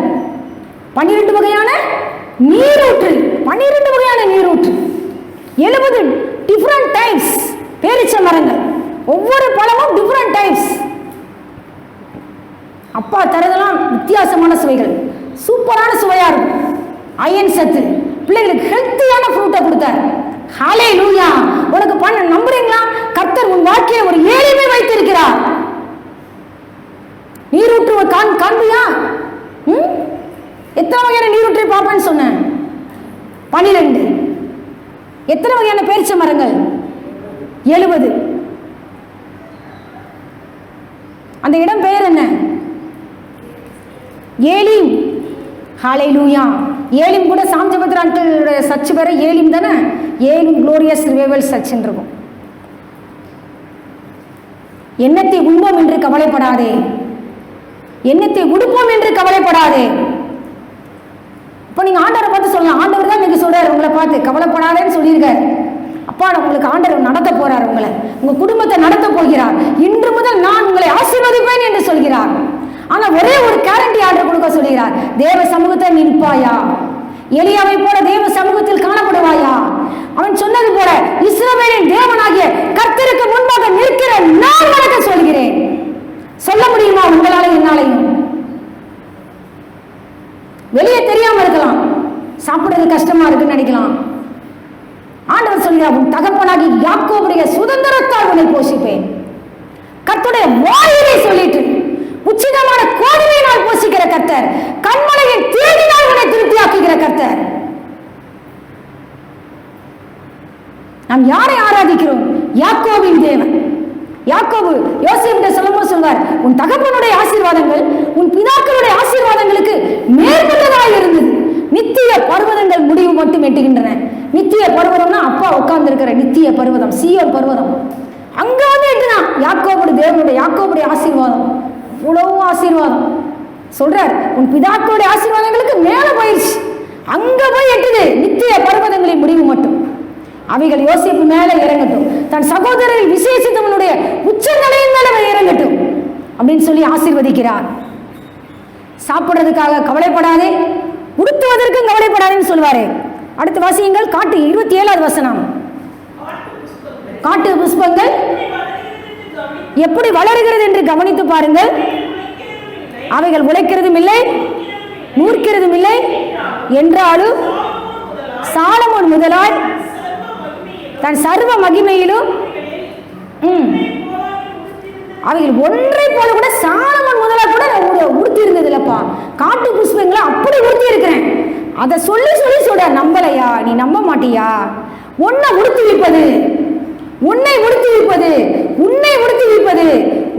12 வகையான நீரூற்று. 12 வகையான நீரூற்று, 70 டிஃபரண்ட் டைப்ஸ் பேரிச்ச மரங்கள். ஒவ்வொரு பழமும் டிஃபரண்ட் டைப்ஸ். அப்பா தரதெல்லாம் வித்தியாசமான சுவைகள், சூப்பரான சுவையா இருக்கும். அயன் சத்து, பிள்ளைகளுக்கு ஹெல்த்தியான ஃப்ரூட்டை கொடுத்தார். ஹல்லேலூயா! உனக்கு பண்ண நம்புறீங்களா? கர்த்தர் உன் வாழ்க்கையை ஒரு ஏழிமை வைத்திருக்கிறார். நீரூற்று காண்பியா? எத்தனை வகையான நீரூற்றை பார்ப்பேன்னு சொன்னேன்? 12. எத்தனை வகையான பேரிச்ச மரங்கள்? 70. அந்த இடம் பெயர் என்ன? ஏலிம். ஹல்லேலூயா! ஏலிம் கூட சாம்ஜபத்ரா அங்கிளுடைய சர்ச் பேர ஏலிம் தானே. ஏலிம் குளோரியஸ் ரிவைவல் சர்ச் இருக்கும். எண்ணத்தை உண்போம் என்று கவலைப்படாதே, எண்ணத்தை உடுப்போம் என்று கவலைப்படாதே. இப்போ நீங்க ஆண்டவரை பார்த்து சொல்லலாம். ஆண்டவர் தான் இன்னைக்கு சொல்றாரு, உங்களை பார்த்து கவலைப்படாதேன்னு சொல்லியிருக்காரு. அப்பா உங்களுக்கு ஆண்டவர் நடத்த போறார், உங்களை உங்க குடும்பத்தை நடத்த போகிறார். இன்று முதல் நான் உங்களை ஆசீர்வதிப்பேன் என்று சொல்கிறார். ஆனா ஒரே ஒரு கேரண்டி ஆர்டர் கொடுக்க சொல்கிறார். தேவ சமூகத்தை நிற்பாயா? எலியாவை போல தேவ சமூகத்தில் காணப்படுவாயா? அவன் சொன்னது போல இஸ்ரவேலின் தேவனாகிய கர்த்தருக்கு முன்பாக நிற்கிற நான் உனக்கு சொல்கிறேன். சொல்ல முடியுமா உங்களால என்னாலையும்? வெளியே தெரியாம இருக்கலாம், சாப்பிடுறது கஷ்டமா இருக்குன்னு நினைக்கலாம். ஆண்டவர் சொல்கிறார், உன் தகப்பனாகி யாக்கோபுடைய சுதந்திரத்தால் உன்னை போஷிப்பேன். கர்த்தருடைய வாயிலை சொல்லிட்டு உச்சிதமான கோடியினால் போஷிக்கிற கர்த்தர், கண்மலையின் தேடினால் உன்னை திருப்தியாக்குகிற கர்த்தர். நாம் யாரை ஆராதிக்கிறோம்? யாக்கோபின் தேவன். யாக்கோபு யோசேப்பிட்ட சொல்லும்போது சொல்வார், உன் தகப்பனுடைய ஆசீர்வாதங்கள் உன் பிதாக்களுடைய ஆசீர்வாதங்களுக்கு மேற்பட்டதாக இருந்தது. நித்திய பர்வதங்கள் முடிவு மட்டும் எட்டுகின்றன. நித்திய பர்வதம்னா அப்பா உட்கார்ந்து இருக்கிற நித்திய பர்வதம், சீயோன் பர்வதம். அங்க வந்து எட்டுனா யாக்கோபுடைய தேவனுடைய யாக்கோபுடைய ஆசீர்வாதம். இவ்வளவு ஆசீர்வாதம் சொல்றார், உன் பிதாக்களுடைய ஆசீர்வாதங்களுக்கு மேல போயிடுச்சு. அங்க போய் எட்டுது நித்திய பர்வதங்களின் முடிவு மட்டும். அவைகள் யோசேப்பு மேல இறங்கட்டும், தன் சகோதரரில் விசேஷித்தவனுடைய உச்சநிலையின் மேல இறங்கட்டும். அப்படின்னு சொல்லி ஆசீர்வதிக்கிறார். சாப்பிட்றதுக்காக கவலைப்படாதே, உடுத்துவதற்கும் கவலைப்படாதேன்னு சொல்வாரு. அடுத்து வாசியுங்கள். 27வது வசனம். காட்டு புஷ்பங்கள் எப்படி வளருகிறது என்று கவனித்து பாருங்கள். அவைகள் உழைக்கிறதும் இல்லை, நூற்கிறதும் இல்லை என்றாலும் சாலமோன் முதலாய் தன் சர்வ மகிமையிலும் அவைகள் ஒன்றை போல கூட சாலமோன் முதலாக கூட உடுத்தி இருந்தது இல்லப்பா. காட்டு புஷ்பங்களை அப்படி உடுத்தி இருக்கிறேன். அதை சொல்லி சொல்லி சொல்ற. நம்பலையா? நீ நம்ப மாட்டியா? உன்னை உடுத்தி வைப்பது, உன்னை உடுத்தி வைப்பது, உன்னை உடுத்தி வைப்பது,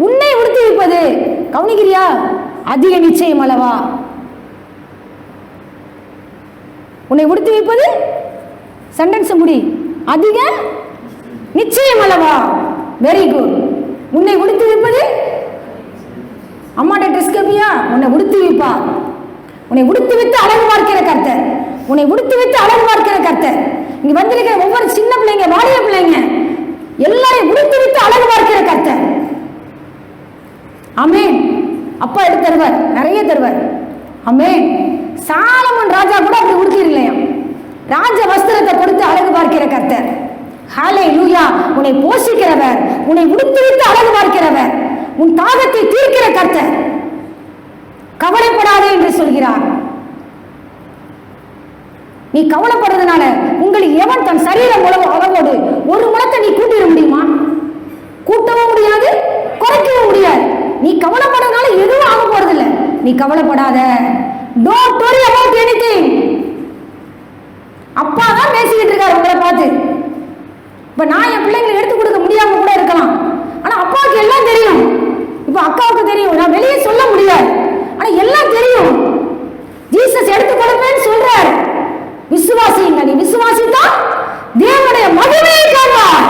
உன்னை உடுத்தி வைப்பது, கவனிக்கிறியா? அதிக நிச்சயம் அல்லவா? உன்னை உடுத்தி வைப்பது, சென்டென்ஸ் முடி, அதிக நிச்சயம் அல்லவா? Very good. உன்னை உடுத்தி வைப்பது, அம்மாட்ட ட்ரெஸ் கேப்பியா? உன்னை உடுத்தி வைப்பா. உன்னை உடுத்தி வைத்து அழகு பார்க்கிற கர்த்தர், உன்னை உடுத்தி வைத்து அழகு பார்க்கிற கர்த்தர். இங்க வந்திருக்கிற ஒவ்வொரு சின்ன பிள்ளைங்க, வாலிய பிள்ளைங்க எல்லாரையும் உடுத்தி வைத்து அழகு பார்க்கிற கர்த்தர். ஆமென். அப்பா எடுத்து தருவார், நிறைய தருவார். ஆமென். சாலமோன் ராஜா கூட அப்படி உடுத்திருக்கலையா? ராஜ வஸ்திரத்தை கொடுத்து அழகு பார்க்கிற கர்த்தர். ஹல்லேலூயா. உன்னை போஷிக்கிறவர், உன்னை உடுத்தி வைத்து அழகு பார்க்கிறவர், உன் தாகத்தை தீர்க்கிற கர்த்தர். கவலைப்படாதே என்று சொல்கிறார். நீ கவலைப்படுறதுனால உங்களுக்கு எவன் தன் சரீரம் அளவோடு ஒரு முழத்தை நீ கூட்டிட முடியுமா? கூட்டவும் முடியாது, குறைக்கவும் முடியாது. நீ கவலைப்படுறதுனால எதுவும் ஆக போறதில்ல. நீ கவலைப்படாத. Don't worry about anything. அப்பா தான் பேசிக்கிட்டு இருக்காரு உங்களை பார்த்து. இப்ப நான் என் பிள்ளைங்களை எடுத்து கொடுக்க முடியாம கூட இருக்கலாம். ஆனா அப்பாவுக்கு எல்லாம் தெரியும். இப்ப அக்காவுக்கு தெரியும், நான் வெளியே சொல்ல முடியாது. ஆனா எல்லாம் தெரியும். ஜீசஸ் எடுத்து கொடுப்பேன்னு சொல்றார். விசுவாசிங்க. நீ விசுவாசித்தா தேவனுடைய மகிமையை காண்பார்.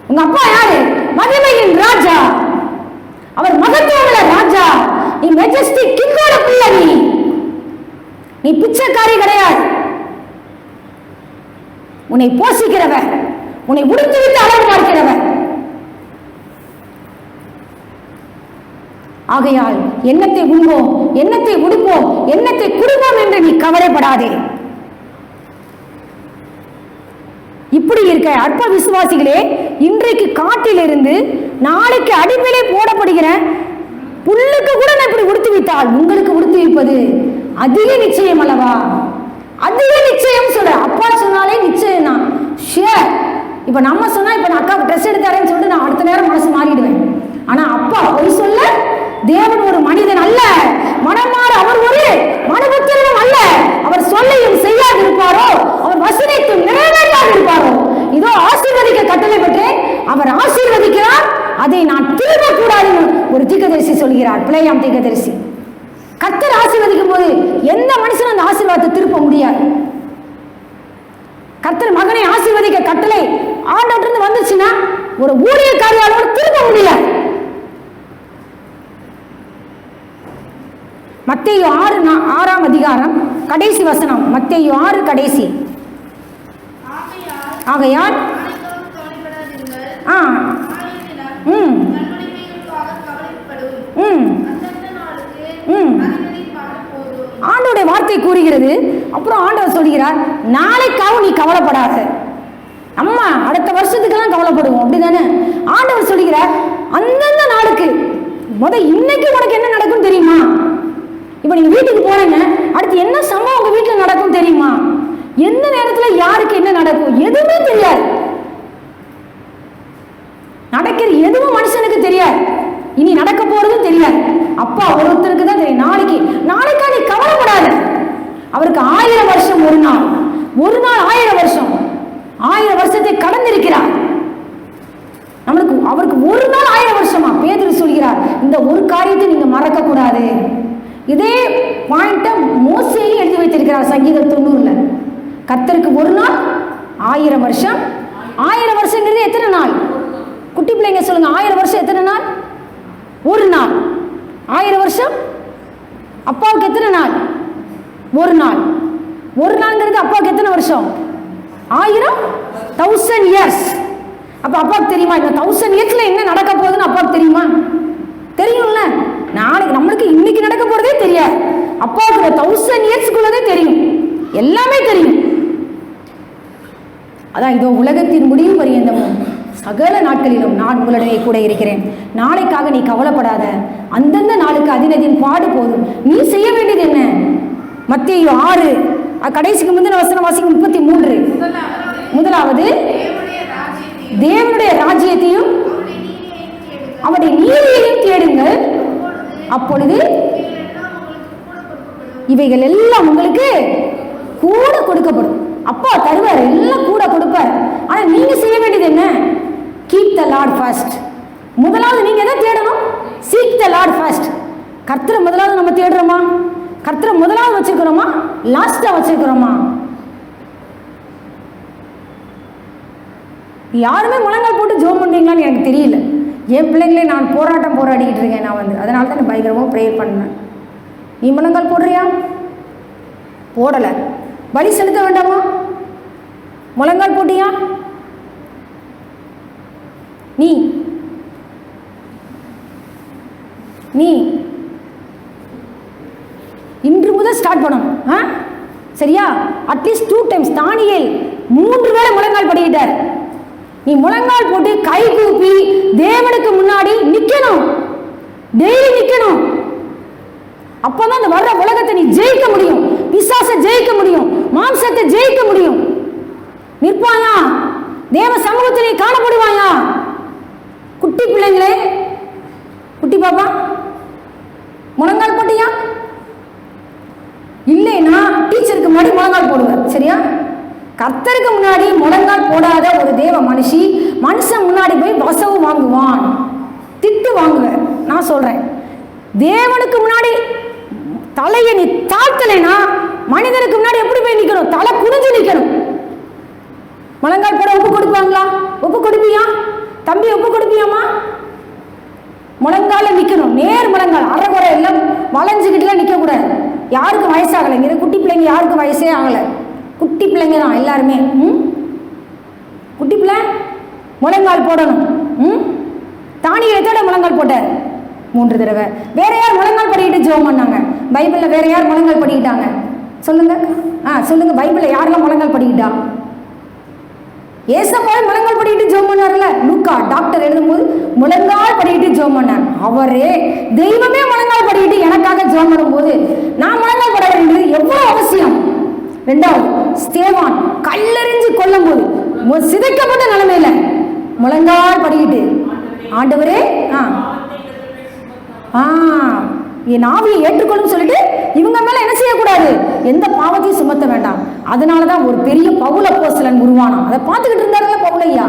உங்க அப்பா யாரு? மகிமையின் ராஜா. அவர் மகத்துவமுள்ள ராஜா. நீ மெஜஸ்டிக் கிங்கோட பிள்ளை. நீ பிச்சைக்காரி கிடையாது. உன்னை போஷிக்கிறவர், உன்னை உடுத்தி விட்டு அழகு பார்க்கிறவர். ஆகையால் எண்ணத்தை உண்போம், எண்ணத்தை உடுப்போம், எண்ணத்தை குடுப்போம் என்று நீ கவலைப்படாதே. இப்படி இருக்க அற்ப விசுவாசிகளே, இன்றைக்கு காட்டிலிருந்து நாளைக்கு அடிப்பிலே போடப்படுகிற புல்லுக்கு கூட நான் இப்படி உடுத்தி வைத்தால் உங்களுக்கு உடுத்தி வைப்பது அதிக நிச்சயம் அல்லவா? அதிக நிச்சயம் சொல்ற. அப்பா சொன்னாலே நிச்சயம் தான். ஷியர். இப்ப நம்ம சொன்னா, இப்ப நான் அக்காவுக்கு ட்ரெஸ் எடுத்தாரேன்னு சொல்லிட்டு நான் அடுத்த நேரம் மனசு மாறிடுவேன். ஆனா அப்பா பொய் சொல்ல தேவன் ஒரு மனிதன் அல்ல. மனமாற அவர் ஒரு மனுபுத்திரனும் அல்ல. அவர் சொல்லையும் செய்யாது இருப்பாரோ, அவர் வசனைத்தும் நிறைவேற்றாது இருப்பாரோ. இதோ ஆசீர்வதிக்க கட்டளை பெற்றேன், அவர் ஆசீர்வதிக்கிறார், அதை நான் திரும்ப கூடாதுன்னு ஒரு தீர்க்கதரிசி சொல்கிறார். பிள்ளையாம் தீர்க்கதரிசி. கர்த்தர் ஆசீர்வதிக்கும் போது எந்த மனுஷனும் அந்த ஆசீர்வாதத்தை திருப்ப முடியாது. கர்த்தர் மகனை ஆசீர்வதிக்க கட்டளை ஆண்டவற்றிலிருந்து வந்துச்சுன்னா ஒரு ஊழியக்காரியால திருப்ப முடியல. மத்தேயு 6ஆம் அதிகாரம் கடைசி வசனம். மத்தேயு 6 கடைசி. ஆகையால் ஆண்டோடைய வார்த்தை கூறுகிறது. அப்புறம் ஆண்டவர் சொல்கிறார், நாளைக்காகவும் நீ கவலைப்படாத. அம்மா அடுத்த வருஷத்துக்கெல்லாம் கவலைப்படுவோம், அப்படிதானே? ஆண்டவர் சொல்கிறார், அந்தந்த நாளுக்கு இன்னைக்கு உனக்கு என்ன நடக்கும் தெரியுமா? இப்ப நீங்க வீட்டுக்கு போறீங்க, அடுத்து என்ன சம்பவம் உங்க வீட்டுல நடக்கும் தெரியுமா? எந்த நேரத்துல யாருக்கு என்ன நடக்கும் எதுவுமே தெரியாது. நடக்கிற எதுவும் மனுஷனுக்கு தெரியாது. இனி நடக்க போறதும் தெரியாது. அப்பா ஒருத்தருக்கு தான் தெரியும். நாளைக்கா நீ கவலைப்படாத. அவருக்கு 1000 வருஷம் ஒரு நாள், ஒரு நாள் 1000 வருஷம், 1000 வருஷத்தை கடந்திருக்கிறார். அவருக்கு ஒரு நாள் 1000 வருஷமா? பேதுரு சொல்கிறார், இந்த ஒரு காரியத்தை நீங்க மறக்க கூடாது. இதே பாயிண்ட மோசேயும் எழுதி வைத்திருக்கிறார் சங்கீதம் 90. கர்த்தருக்கு ஒரு நாள் 1000 வருஷம். 1000 வருஷங்கிறது எத்தனை நாள்? குட்டி பிள்ளைங்க சொல்லுங்க, 1000 வருஷம் எத்தனை நாள்? ஒரு நாள். 1000 வருஷம் அப்பாவுக்கு எத்தனை நாள்? ஒரு நாள். ஒரு நாள்ங்கிறது அப்பாவுக்கு எத்தனை வருஷம்? 1000 இயர்ஸ். அப்ப அப்பாவுக்கு தெரியுமா இந்த 1000 இயர்ஸ்ல என்ன நடக்க போகுதுன்னு அப்பாவுக்கு தெரியுமா? தெரியும். நாளைக்கு நம்மளுக்கு இன்னைக்கு நடக்க போறதே தெரியாது. அப்பாவுக்கு 1000 இயர்ஸ்க்குள்ளதே தெரியும், எல்லாமே தெரியும். அதான் இதோ உலகத்தின் முடிவு பரியந்தமும் சகல நாட்களிலும் நான் உங்களுடைய கூட இருக்கிறேன். நாளைக்காக நீ கவலைப்படாத. அந்தந்த நாளுக்கு அதினதின் பாடு போதும். நீ செய்ய வேண்டியது என்ன? மத்தேயு 6 கடைசிக்கு முந்தின வசனம் வாசிக்கும் 33. முதலாவது தேவனுடைய ராஜ்யத்தையும் அவருடைய நீதியையும் தேடுங்கள், அப்பொழுது இவைகள் எல்லாம் உங்களுக்கு கூட கொடுக்கப்படும். அப்பா தருவார், எல்லாம் கூட கொடுப்பார். ஆனா நீங்க செய்ய வேண்டியது என்ன? Keep the lord first. முதலாவது நீங்க எதை தேடணும்? Seek the lord first. கர்த்தரை முதலாவது நம்ம தேடுறோமா? கர்த்தரை முதலாவது வச்சிருக்கிறோமா, லாஸ்டா வச்சிருக்கிறோமா? யாருமே முழங்கால் போட்டு ஜோம் பண்றீங்களான்னு எனக்கு தெரியல. என் பிள்ளைங்களே நான் போராடிக்கிட்டு இருக்கேன். நான் அதனால தான் பயங்கரமாக ப்ரேயர் பண்ணேன். நீ முழங்கால் போடுறியா? போடலை. பலி செலுத்த வேண்டாமா? முழங்கால் போட்டியா? நீ இன்று முதல் ஸ்டார்ட் பண்ணணும். சரியா? At least 2 times. தானியேல் 3 வேளை முழங்கால் படிக்கிட்டார். நீ முழங்கால் போட்டு கை கூப்பி தேவனுக்கு முன்னாடி நிக்கணும், டெய்லி நிக்கணும். அப்பதான் அந்த வர்ற உலகத்தை நீ ஜெயிக்க முடியும், பிசாசை ஜெயிக்க முடியும், மாம்சத்தை ஜெயிக்க முடியும். நிற்பாயா? தேவ சமூகத்தில் நீ காணப்படுவாயா? குட்டி பிள்ளைங்களே, குட்டி பாப்பா, முழங்கால் போட்டியா? இல்லைன்னா டீச்சருக்கு முன்னாடி முழங்கால் போடுவேன். சரியா? கர்த்தருக்கு முன்னாடி முழங்கால் போடாத ஒரு தேவ மனுஷன் முன்னாடி போய் வசவு வாங்குவான், திட்டு வாங்குவேன். நான் சொல்றேன், தேவனுக்கு முன்னாடி தலையை நீ தாழ்த்தலைனா மனிதனுக்கு முன்னாடி எப்படி போய் நிக்கணும்? தலை குனிஞ்சு நிக்கணும். முழங்கால் போட ஒப்பு கொடுப்பாங்களா? ஒப்பு கொடுப்பியா? தம்பி ஒப்பு கொடுப்பியாமா? முழங்கால நிக்கணும், நேர் முழங்கால். அரைகுறை எல்லாம் வளைஞ்சுக்கிட்டுலாம் நிக்க கூடாது. யாருக்கும் வயசாகலை, இங்க குட்டி பிள்ளைங்க யாருக்கும் வயசே ஆகலை, குட்டி பிள்ளைங்க தான் எல்லாருமே. குட்டி பிள்ளை முழங்கால் போடணும். தானியேலத்தோட முழங்கால் போட்டார் 3 தடவை. வேற யார் முழங்கால் படிக்கிட்டு ஜெபம் பண்ணாங்க? பைபிள்ல வேற யார் முழங்கால் படிக்கிட்டாங்க? சொல்லுங்க. சொல்லுங்க, பைபிள்ல யாரெல்லாம் முழங்கால் படிக்கிட்டா? ஏசப்பாவே முழங்கால் படிக்கிட்டு ஜெபம் பண்ணார்ல. லூக்கா டாக்டர் எழுதும்போது முழங்கால் படிக்கிட்டு ஜெபம் பண்ணார். அவரே தெய்வமே முழங்கால் படிக்கிட்டு எனக்காக ஜெபம் பண்ணும்போது நான் முழங்கால் பட வேண்டியது எவ்வளவு அவசியம். 2வது, ஸ்தேவான் கல்லெறிஞ்சு கொல்லும் போது சிதைக்கப்பட்ட நிலைமையில முழங்கால் படிக்கிட்டு, ஆண்டவரே என் ஆவியை ஏற்றுக்கொள்ளும் சொல்லிட்டு இவங்க மேல என்ன செய்யக்கூடாது? எந்த பாவத்தையும் சுமத்த வேண்டாம். அதனாலதான் ஒரு பெரிய பவுல் அப்போஸ்தலன் உருவானான். அதை பார்த்துக்கிட்டு இருந்தாருல பவுலையா.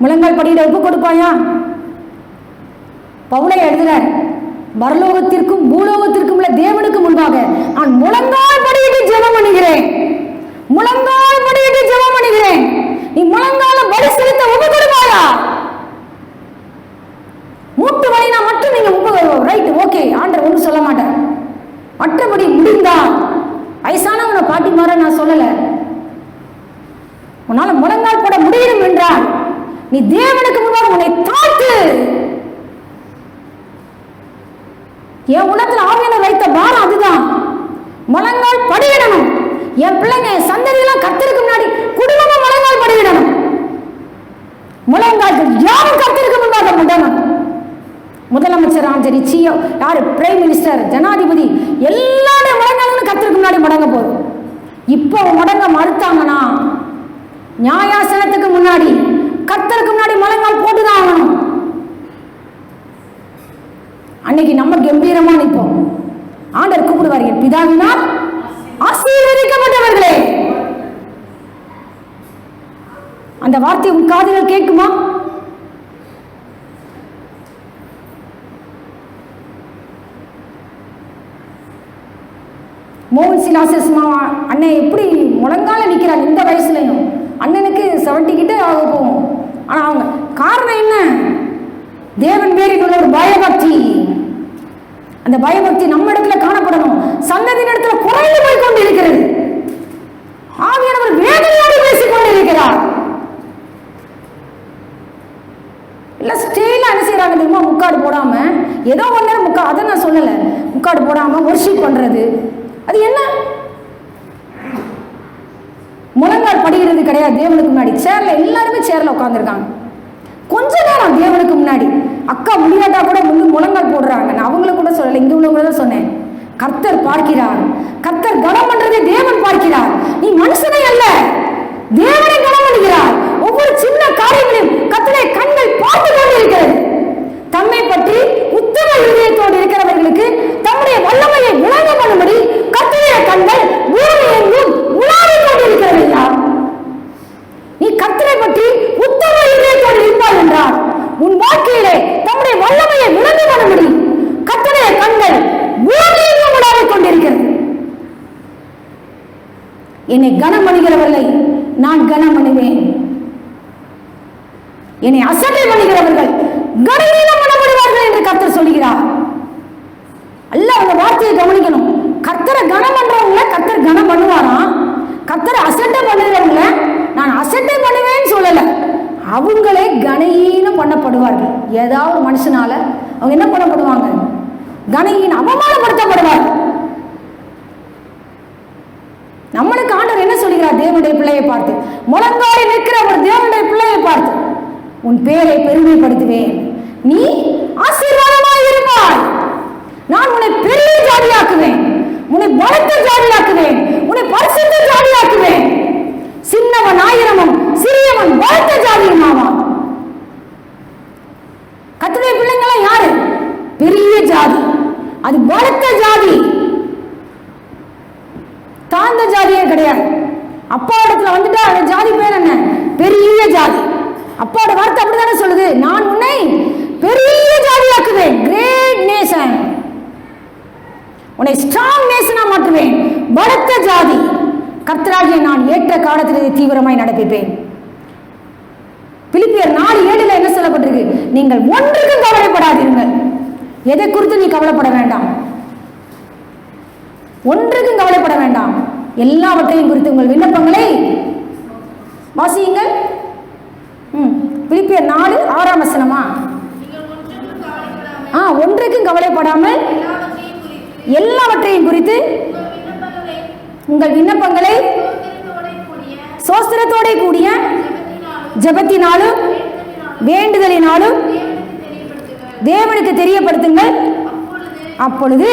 முழங்கால் படியிட ஒப்பு கொடுப்பாயா? பவுலை எழுதுறார், பரலோகத்திற்கும் பூலோகத்திற்கும் உள்ள தேவனுக்கு முன்பாக நான் முழங்கால் படியிட்டு ஜெபம் பண்ணுகிறேன், முழங்கால் படியிட்டு ஜெபம் பண்ணுகிறேன். நீ முழங்கால பலி செலுத்த ஒப்பு கொடுப்பாயா? மூட்டு வலினா மட்டும் நீங்க ரைட், ஓகே, ஆண்டவர் ஒன்றும் சொல்ல மாட்டார். மற்றபடி முடிந்தா வயசானவனை பாட்டி மாற நான் சொல்லல. உன்னால முழங்கால் போட முடியும் என்றால் நீ தேவனுக்கு முன்பாக உன்னை தாழ்த்து. என் உலகத்தில் ஆவியானவர் வைத்த பாரம் அதுதான். முழங்கால் படியிடணும். என் பிள்ளைங்க சந்ததியெல்லாம் கர்த்தருக்கு முன்னாடி குடும்பமா முழங்கால் படியிடணும். முழங்கால்கள் யாரும் கர்த்தருக்கு முன்பாக முடணும். முதலமைச்சர் சரி, சிஓ யாரு, பிரைம் மினிஸ்டர், ஜனாதிபதி, எல்லாருடைய முழங்காலும் கர்த்தருக்கு முன்னாடி முடங்க போதும். இப்போ முடங்க மறுத்தாங்கன்னா நியாயாசனத்துக்கு முன்னாடி கர்த்தருக்கு முன்னாடி முழங்கால் போட்டுதான் ஆகணும். அன்னைக்கு நம்ம கம்பீரமா நிற்போம். ஆண்டவர் கூப்பிடுவார், என் பிதாவினால் ஆசீர்வதிக்கப்பட்டவர்களே. அந்த வார்த்தை உன் காதுகள் கேட்குமா? மோகன் சிலாசஸ் அண்ணன் எப்படி முழங்கால நிற்கிறாங்க இந்த வயசுலையும். அண்ணனுக்கு 70 கிட்ட ஆக போகும். ஆனால் அவங்க காரணம் என்ன? தேவன் பேரில் உள்ள ஒரு பயபக்தி. அந்த பயபக்தி நம்ம இடத்துல காணப்படணும். சந்ததியின் இடத்துல குறைந்து போய் கொண்டு இருக்கிறது. ஆவியானவர் வேதனையோடு பேசிக் கொண்டு இருக்கிறார். இல்ல ஸ்டேல இருக்கிறாங்க தெரியுமா? முக்காடு போடாம ஏதோ ஒன்று நேரம் அதை நான் சொல்லலை, முக்காடு போடாம வொர்ஷிப் பண்றது அது என்ன? முழங்கால் படிக்கிறது கிடையாது தேவனுக்கு முன்னாடி. சேர்ல எல்லாருமே சேர்ல உட்காந்துருக்காங்க. கொஞ்ச நேரம் தேவனுக்கு முன்னாடி அக்கா முடியாட்டா கூட முழங்கால் போடுறாங்க. நான் அவங்கள கூட சொல்லலை, இங்க உள்ளவங்கள தான் சொன்னேன். கர்த்தர் பார்க்கிறார். கர்த்தர் கனம் பண்றதை தேவன் பார்க்கிறார். நீ மனுஷனை அல்ல, தேவனை கனம் பண்ணுகிறார். ஒவ்வொரு சின்ன காரியங்களையும் கர்த்தருடைய கண்கள் பார்த்து கொண்டு இருக்கிறது. தம்மை பற்றி உத்தம இதயத்தோடு இருக்கிறவர்களுக்கு தம்முடைய வல்லமையை விளங்க பண்ணும்படி கர்த்தருடைய கண்கள் பூமி எங்கும் உலாவிக் கொண்டிருக்கிறது. நீ கர்த்தரை பற்றி உத்தம இதயத்தோடு இருப்பாய் என்றார் உன் வாழ்க்கையிலே தம்முடைய வல்லமையை விளங்க பண்ணும்படி கர்த்தருடைய கண்கள் பூமி எங்கும் உலாவிக் கொண்டிருக்கிறது. என்னை கனம் பண்ணுகிறவர்களை நான் கனம் பண்ணுவேன். என்னை அசட்டை பண்ணுகிறவர்கள் கனவீனம் பண்ணப்படுவார்கள் என்று கர்த்தர் சொல்கிறார். அல்ல, அவங்க வார்த்தையை கவனிக்கணும். கர்த்தரை கனம் பண்றவங்கள கர்த்தர் கனம் பண்ணுவாராம். கர்த்தரை அசட்டை பண்ணுறவங்கள நான் அசட்டை பண்ணுவேன்னு சொல்லல, அவங்களே கனவீனம் பண்ணப்படுவார்கள். ஏதாவது மனுஷனால அவங்க என்ன பண்ணப்படுவாங்க? கனவீனம், அவமானப்படுத்தப்படுவார்கள். நம்மளுக்கு ஆண்டவர் என்ன சொல்கிறார்? தேவனுடைய பிள்ளையை பார்த்து, முழங்காலில் நிற்கிற ஒரு தேவனுடைய பிள்ளையை பார்த்து, உன் பேரை பெருமைப்படுத்துவேன், நீ ஆசீர்வாதமாய் இருப்பாய், நான் உன்னை பெரிய ஜாதியாக்குவேன், உன்னை பலத்த ஜாதியாக்குவேன், உன்னை பரிசுத்த ஜாதியாக்குவேன். சின்னவன் ஆயிரமும் சிறியவன் பலத்த ஜாதியும் ஆவான். கர்த்தருடைய பிள்ளைங்களா யாரு? பெரிய ஜாதி, அது பலத்த ஜாதி, தாழ்ந்த ஜாதியே கிடையாது. அப்பா இடத்துல வந்துட்டா அந்த ஜாதி பேர் என்ன? பெரிய ஜாதி. அப்பாவோட வார்த்தை அப்படித்தானே சொல்லுது, நான் உன்னை பெரிய ஜாதியாக்குவேன், கிரேட் நேஷன், உன்னை ஸ்ட்ராங் நேஷனா மாற்றுவேன், பலத்த ஜாதி. கர்த்தராகிய நான் ஏற்ற காலத்திலே தீவிரமாய் நடப்பிப்பேன். பிலிப்பியர் 4:7 என்ன சொல்லப்பட்டிருக்கு? நீங்கள் ஒன்றுக்கும் கவலைப்படாதீர்கள். எதை குறித்து நீ கவலைப்பட வேண்டாம், ஒன்றுக்கும் கவலைப்பட வேண்டாம், எல்லாவற்றையும் குறித்து உங்கள் விண்ணப்பங்களை வாசியுங்கள். பிலிப்பியர் 4:6 ஒன்றுக்கும் கவலைப்படாமல் எல்லாவற்றையும் குறித்து உங்கள் விண்ணப்பங்களை சோஸ்திரத்தோட கூடிய ஜெபத்தினாலும் வேண்டுதலினாலும் தேவனுக்கு தெரியப்படுத்துங்கள். அப்பொழுது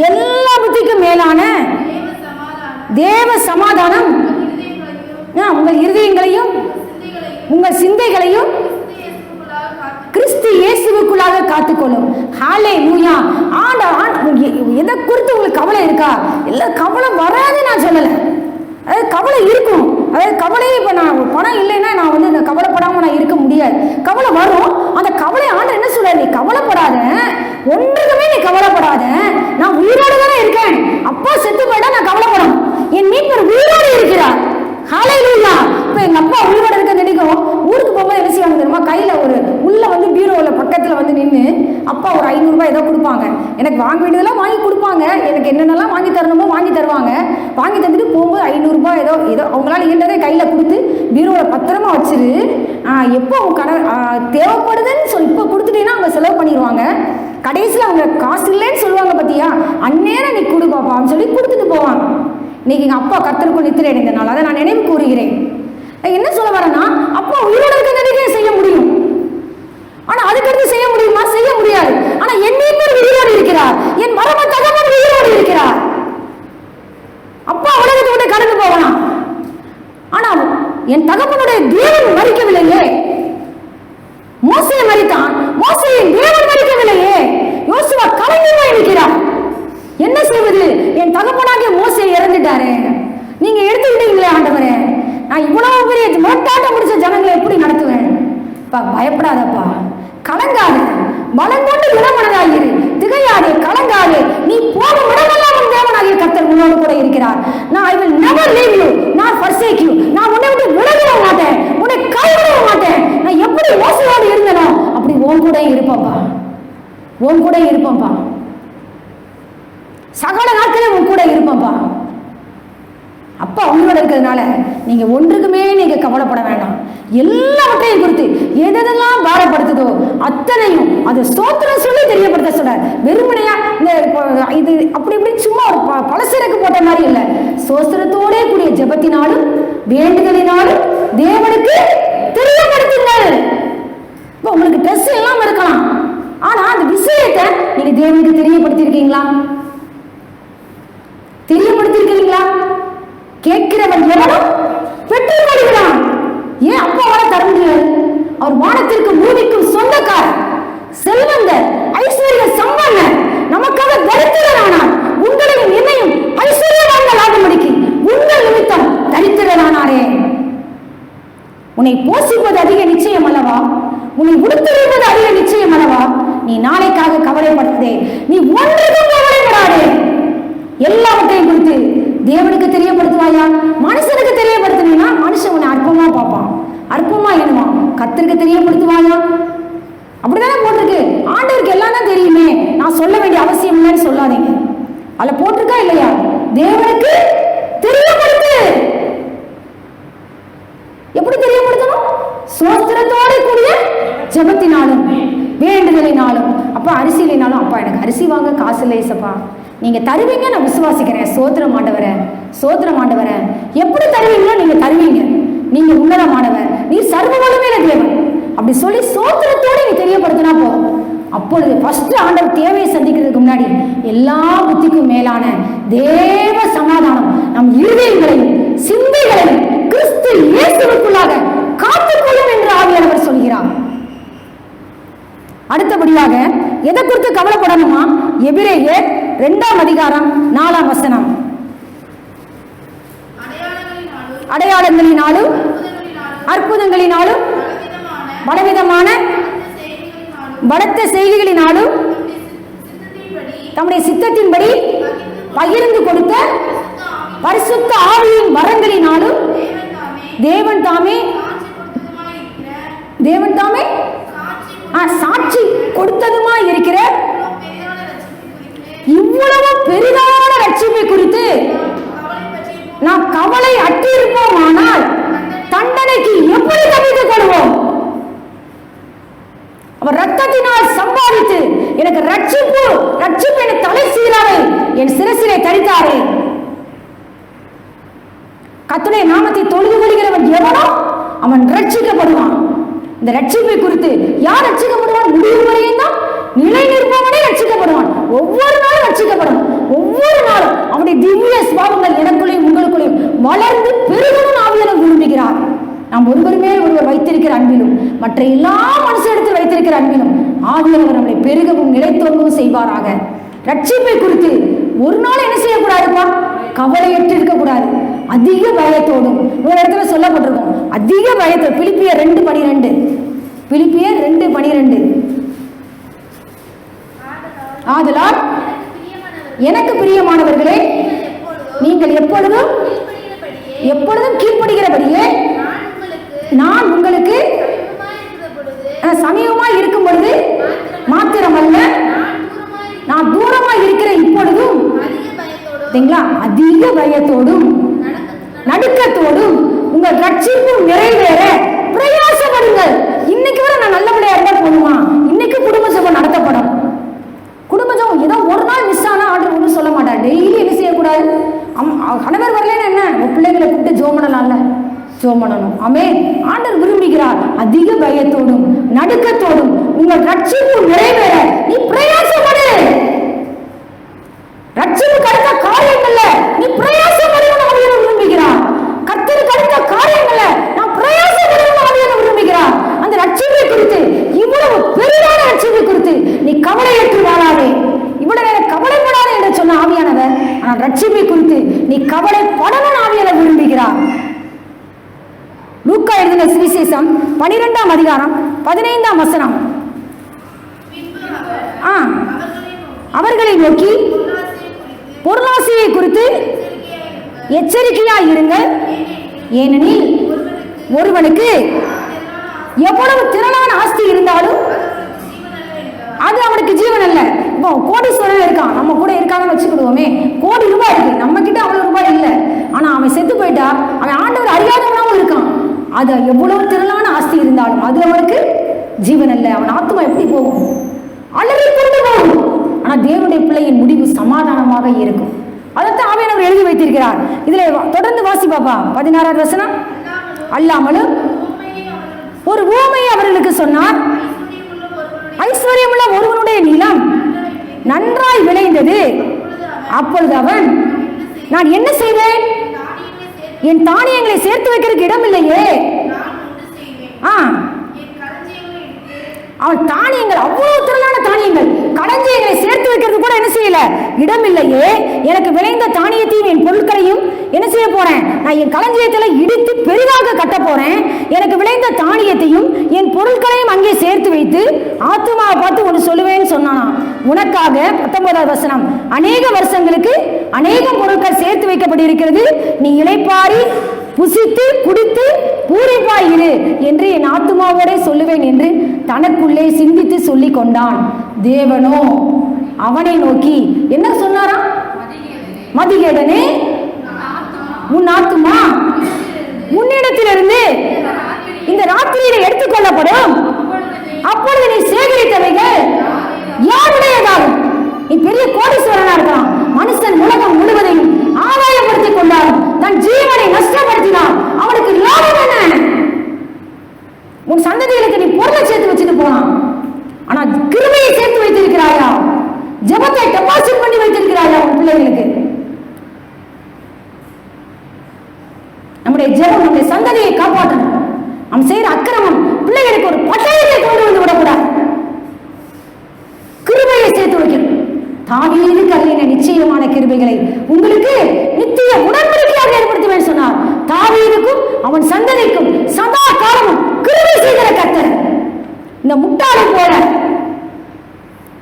எல்லா புத்திக்கும் மேலான தேவ சமாதானம் உங்கள் இருதயங்களையும் உங்கள் சிந்தைகளையும் கிறிஸ்து இயேசுவுக்குள்ளாக காத்துக்கொள்ளும். ஹல்லேலூயா. எதை குறித்து உங்களுக்கு கவலை இருக்கா? இல்லை, கவலை வராது நான் சொல்லலை, அதாவது கவலை இருக்கும். அதாவது கவலையே இப்போ நான் பணம் இல்லைன்னா நான் வந்து இந்த கவலைப்படாமல் நான் இருக்க முடியாது. கவலை வரும். அந்த கவலை ஆண்டவர் என்ன சொல்றாரு? நீ கவலைப்படாத, ஒன்றுக்குமே நீ கவலைப்படாத, நான் உயிரோடு தானே இருக்கேன். அப்பா செத்து போயிட்டா நான் கவலைப்படணும், என் மீட்பர் உயிரோடு இருக்கிறார். ஹல்லேலூயா. இப்போ எங்கள் அப்பா உயிரோடு இருக்க நினைக்கும். ஊருக்கு போகும்போது என்ன செய்வாங்க தெரியுமா? கையில் ஒரு உள்ள வந்து பீரோவில் பக்கத்தில் வந்து நின்று அப்பா ஒரு 500 ரூபாய் ஏதோ கொடுப்பாங்க. எனக்கு வாங்க வேண்டியதெல்லாம் வாங்கி கொடுப்பாங்க. எனக்கு என்னென்னலாம் வாங்கி தரணுமோ வாங்கி தருவாங்க. வாங்கி தந்துட்டு போகும்போது 500 ரூபாய் ஏதோ அவங்களால இயன்றதை கையில் கொடுத்து பீரோவில் பத்திரமா வச்சுரு, எப்போ அவங்க தேவைப்படுதுன்னு சொல்லி இப்போ கொடுத்துட்டீங்கன்னா அவங்க செலவு பண்ணிடுவாங்க. கடைசியில் அவங்க காசு இல்லைன்னு சொல்லுவாங்க, பார்த்தியா, அந்நேரம் நீ கொடு பாப்பான்னு சொல்லி கொடுத்துட்டு போவாங்க. இன்னைக்கு எங்கள் அப்பா கர்த்தருக்குள் நித்திரை அடைந்தனால அதை நான் நினைவு கூறுகிறேன். என்ன சொல்ல வரேன்னா, அப்பா உயிரோடு இருக்கிறதே செய்ய முடியும், ஆனா அதுக்கடுத்து செய்ய முடியுமா? செய்ய முடியாது. ஆனா என் மீட்பர் உயிரோடு இருக்கிறார், என் மரப தகவல் உயிரோடு இருக்கிறார். அப்பா உலகத்தை விட்டு கடந்து போகலாம், ஆனால் என் தகப்பனுடைய தேவன் மறிக்கவில்லையே. மோசே மரித்தான், மோசேயின் தேவன் மறிக்கவில்லையே. யோசுவா கலங்கி போய் நிற்கிறார். என்ன செய்வது? என் தகப்பனாகிய மோசே இறந்துட்டாரு, நீங்க எடுத்துக்கிட்டீங்களே ஆண்டவரே, நான் இவ்வளவு பெரிய மோட்டாட்டம் முடிச்ச ஜனங்களை எப்படி நடத்துவேன்? பயப்படாதப்பா, கலங்காது, பலம் கொண்டு குணமனதாயிரு, திகையாதே, கலங்காதே, நீ போகும் இடமெல்லாம் உன் தேவனாகிய கர்த்தர் உன்னோடு கூட இருக்கிறார். நான் I will never leave you nor forsake you. நான் உன்னை விட்டு விலகவே மாட்டேன், உன்னை கைவிடவே மாட்டேன். நான் எப்படி மோசையோடு இருந்தனோ அப்படி உன் கூட இருப்பேன்ப்பா, உன் கூட இருப்பேன்ப்பா, சகல நாட்களே உன் கூட இருப்பேன்ப்பா. அப்பா உங்களோட இருக்கிறதுனால நீங்க ஒன்றுக்குமே நீங்க கவலைப்பட வேண்டாம். எல்லாவற்றையும் குறித்து எதெல்லாம் பாரப்படுத்துதோ அத்தனையும் அது ஸ்தோத்திரம் சொல்லி தெரியப்படுத்த சொல்றார். வெறுமனையா இந்த இது அப்படி இப்படி சும்மா ஒரு பலசரக்கு போட்ட மாதிரி இல்லை. ஸ்தோத்திரத்தோட கூடிய ஜெபத்தினாலும் வேண்டுதலினாலும் தேவனுக்கு தெரியப்படுத்துங்கள். இப்போ உங்களுக்கு ட்ரெஸ் எல்லாம் இருக்கலாம், ஆனா அந்த விஷயத்தை நீங்க தேவனுக்கு தெரியப்படுத்திருக்கீங்களா? தெரியப்படுத்திருக்கீங்களா? கேட்கிறவன் எவனும் பெற்றுக் கொள்கிறான். ஏன் அப்பா வர தர முடியாது? அவர் வானத்திற்கு பூமிக்கும் சொந்தக்காரர், செல்வந்தர், ஐஸ்வர்ய சம்பந்தர், நமக்காக தரித்திரனானார். உங்களையும் என்னையும் ஐஸ்வர்யவான்கள் ஆகும்படிக்கு உங்கள் நிமித்தம் தரித்திரனானாரே. உன்னை போஷிப்பது அதிக நிச்சயம் அல்லவா? உன்னை உடுத்திருப்பது அதிக நிச்சயம் அல்லவா? நீ நாளைக்காக கவலைப்படாதே, நீ ஒன்றுக்கும் கவலைப்படாதே. எல்லாவற்றையும் குறித்து தேவனுக்கு தெரியப்படுத்துவாயா? மனுஷனுக்கு தெரியப்படுத்தினா மனுஷன் உன்னை அற்பமா பார்ப்பான், அற்பமா எண்ணுவான். கர்த்தருக்கு தெரியப்படுத்துவாயா? அப்படிதானே போட்டிருக்கு. ஆண்டவருக்கு எல்லாம் தான் தெரியுமே, நான் சொல்ல வேண்டிய அவசியம் இல்லைன்னு சொல்லாதீங்க. அதுல போட்டிருக்கா இல்லையா? தேவனுக்கு தெரியப்படுத்து. எப்படி தெரியப்படுத்தணும்? ஸ்தோத்திரத்தோட கூடிய ஜெபத்தினாலும் வேண்டுதலினாலும். அப்பா அரிசியினாலும், அப்பா எனக்கு அரிசி வாங்க காசு இல்லை ஏசப்பா, நீங்க தருவீங்க, நான் விசுவாசிக்கிறேன். சோத்திரம் ஆண்டவரே, சோத்திரம் ஆண்டவரே. எப்படி தருவீங்களோ நீங்க தருவீங்க. நீங்க உன்னதமானவர், நீ சர்வ வல்லமையுள்ள தேவன். அப்படி சொல்லி சோத்திரத்தோடு நீ தெரியப்படுத்தினா போதும். அப்பொழுது ஃபர்ஸ்ட் ஆண்டவர் தேவையை சந்திக்கிறதுக்கு முன்னாடி எல்லா புத்திக்கும் மேலான தேவ சமாதானம் நம் இருதயங்களையும் சிந்தைகளையும் கிறிஸ்து இயேசுவுக்குள்ளாக காத்துக்கொள்ளும் என்று ஆவியானவர் சொல்கிறார். அடுத்தபடியாக எதை குறித்து கவலைப்படணுமா? எபிரேயர் 2ஆம் அதிகாரம் 4ஆம் வசனம். அடையாளங்களினாலும் அற்புதங்களினாலும் பலவிதமான பலத்த செய்திகளினாலும் தம்முடைய சித்தத்தின்படி பகிர்ந்து கொடுத்த பரிசுத்த ஆவியின் வரங்களினாலும் தேவன் தாமே சாட்சி கொடுத்ததுமா இருக்கிற இவ்வளவு பெரிதான ரட்சிப்பை குறித்து நாம் கவலை அற்றிருப்போமானால் தண்டனைக்கு எப்படி தப்பித்துக் கொள்வோம்? அவர் ரத்தத்தினால் சம்பாதித்து எனக்கு ரட்சிப்பு என தலை சீராவை என் சிரசிலே தரித்தாரே. கர்த்தருடைய நாமத்தை தொழுது கொள்கிறவன் எவனோ அவன் ரட்சிக்கப்படுவான். இந்த ரட்சிப்பை குறித்து யார் ரட்சிக்கப்படுவான்? முடிவு வரையும் தான் நிலை நிற்பவனே ரட்சிக்கப்படுவான். ஒவ்வொரு நாளும் ரட்சிக்கப்படும். ஒவ்வொரு நாளும் அவனுடைய திவ்ய சுபாவங்கள் எனக்குள்ளேயும் உங்களுக்குள்ளேயும் வளர்ந்து பெருகணும் ஆவியானவர் விரும்புகிறார். நாம் ஒருவர் மேல் ஒருவர் வைத்திருக்கிற அன்பிலும் மற்ற எல்லா மனுஷனிடத்தில் வைத்திருக்கிற அன்பிலும் ஆவியானவர் நம்மளை பெருகவும் நிலைத்தோங்கவும் செய்வாராக. ரட்சிப்பை குறித்து ஒரு நாள் என்ன செய்யக்கூடாதுப்பா? கவலையற்று இருக்கக்கூடாது. அதிக பயத்தோடும் ஒரு இடத்துல சொல்லப்பட்டிருக்கும், அதிக பயத்தோடு. பிலிப்பியர் 2:12. பிலிப்பியர் 2:12. ஆதலால் எனக்கு பிரியமானவர்களே, நீங்கள் எப்பொழுதும் கீழ்ப்படுகிறபடியே நான் உங்களுக்கு சமீபமாய் இருக்கும் பொழுது மாத்திரமல்ல, நான் தூரமாய் இருக்கிற இப்பொழுதும் அதிக பயத்தோடும் நடுக்கத்தோடும் உங்கள் ரட்சிப்பு நிறைவேற பிரயாசப்படுங்கள். இன்னைக்கு வரை நான் நல்லபடியா இருந்தா போதுமா? இன்னைக்கு குடும்ப சபை நடத்தப்படும். குடும்ப ஜெபம் ஏதோ ஒரு நாள் மிஸ் ஆனா ஆர்டர் ஒன்றும் சொல்ல மாட்டார். டெய்லி என்ன செய்யக்கூடாது? கணவர் வரலன்னு என்ன, பிள்ளைங்களை கூப்பிட்டு ஜெபம் பண்ணலாம்ல, ஜெபம் பண்ணணும். ஆமென். ஆண்டவர் விரும்புகிறார் அதிக பயத்தோடும் நடுக்கத்தோடும் உங்கள் ரட்சிப்பு நிறைவேற நீ பிரயாசப்படு. ரட்சிப்புக்கு அடுத்த காரியங்கள்ல நீ பிரயாசப்படணும் ஆவியானவர் விரும்புகிறார். கர்த்தருக்கு அடுத்த காரியங்கள்ல நான் பிரயாசப்படணும் ஆவியானவர் விரும்புகிறார். அந்த ரட்சிப்பை குறித்து, இவ்வளவு பெரிதான ரட்சிப்பை குறித்து நீ கவலையற்று வாழாதே. இவ்வளவு நேரம் கவலைப்படாதே என்று சொன்ன ஆவியானவர், ஆனால் ரட்சிப்பை குறித்து நீ கவலைப்படணும் ஆவியானவர் விரும்புகிறார். லூக்கா எழுதின சுவிசேஷம் 12ஆம் அதிகாரம் 15ஆம் வசனம். அவர்களை நோக்கி பொருளாசையை குறித்து எச்சரிக்கையாய் இருங்கள், ஏனெனில் ஒருவனுக்கு எவ்வளவு திரளான ஆஸ்தி இருந்தாலும் அது அவனுக்கு ஜீவன் அல்ல. இப்போ கோடீஸ்வரன் இருக்கான், நம்ம கூட இருக்காங்கன்னு வச்சுக்கிடுவோமே, கோடி ரூபாய் இருக்கு, நம்ம கிட்ட அவ்வளவு ரூபாய் இல்லை. ஆனா அவன் செத்து போயிட்டா, அவன் ஆண்டவர் அறியாதவனாவும் இருக்கான். அது எவ்வளவு திரளான ஆஸ்தி இருந்தாலும் அது அவனுக்கு ஜீவன் அல்ல. அவன் ஆத்மா எப்படி போகும்? அலறி கொண்டு போகும். ஆனா தேவனுடைய பிள்ளையின் முடிவு சமாதானமாக இருக்கும். அதைத்தான் ஆவியானவர் எழுதி வைத்திருக்கிறார். இதுல தொடர்ந்து வாசி பாப்பா, 16வது வசனம். அல்லாமலும் ஒரு உவமையை அவர்களுக்கு சொன்னார். ஐஸ்வர்யமுள்ள ஒருவனுடைய நிலம் நன்றாய் விளைந்தது. அப்பொழுது அவன், நான் என்ன செய்வேன்? என் தானியங்களை சேர்த்து வைக்கிறதுக்கு இடம் இல்லையே. அவன் தானியங்கள், அவ்வளவு திரளான தானியங்கள், களஞ்சியங்களை சேர்த்து வைக்கிறது கூட என்ன செய்யல, இடம் இல்லையே. எனக்கு விளைந்த தானியத்தையும் என் பொருட்களையும் என்ன செய்ய போறேன்? நான் என் களஞ்சியத்துல இடித்து பெரிதாக கட்ட போறேன். எனக்கு விளைந்த தானியத்தையும் என் பொருட்களையும் அங்கே சேர்த்து வைத்து ஆத்துமாவை பார்த்து ஒன்று சொல்லுவேன்னு சொன்னானா. உனக்காக 19வது வசனம், அநேக வருஷங்களுக்கு அநேகம் பொருட்கள் சேர்த்து வைக்கப்பட்டிருக்கிறது. நீ இளைப்பாரி புசித்து குடித்து பூரிப்பாய் இரு என்று என் ஆத்துமாவோட சொல்லுவேன் என்று தனக்குள்ளே சிந்தித்து சொல்லி கொண்டான். தேவனோ அவனை நோக்கி என்ன சொன்னாரா? மதிகேடனே, உன் ஆத்துமா உன்னிடத்திலிருந்து இந்த ராத்திரியில எடுத்துக்கொள்ளப்படும். அப்பொழுது நீ சேகரித்தவைகள் யாருடையதாகும்? நீ பெரிய கோடீஸ்வரனா இருக்கலாம், மனுஷன் உலகம் முழுவதையும் ஆதாயப்படுத்திக் கொண்டாலும் தன் ஜீவனை நஷ்டப்படுத்தினான், அவனுக்கு லாபம் என்ன? உன் சந்ததிகளுக்கு நீ பொருளை சேர்த்து வச்சுட்டு போனான், ஆனா கிருபையை சேர்த்து வைத்திருக்கிறாயா? ஜெபத்தை டெபாசிட் பண்ணி வைத்திருக்கிறாயா உன் பிள்ளைகளுக்கு? நம்முடைய ஜெபம் நம்முடைய சந்ததியை காப்பாற்றணும். நாம் செய்யற அக்கிரமம் பிள்ளைகளுக்கு ஒரு பட்டயத்தை கொண்டு வந்து விடக்கூடாது. கிருபையை சேர்த்து வைக்கணும். தாவீது கல்லின நிச்சயமான கிருபைகளை உங்களுக்கு நித்திய உடன்படிக்கையாக ஏற்படுத்துவேன் சொன்னார். தாவீதுக்கும் அவன் சந்ததிக்கும் சதா காலமும் கிருபை செய்கிற கர்த்தர். இந்த முட்டாளை போல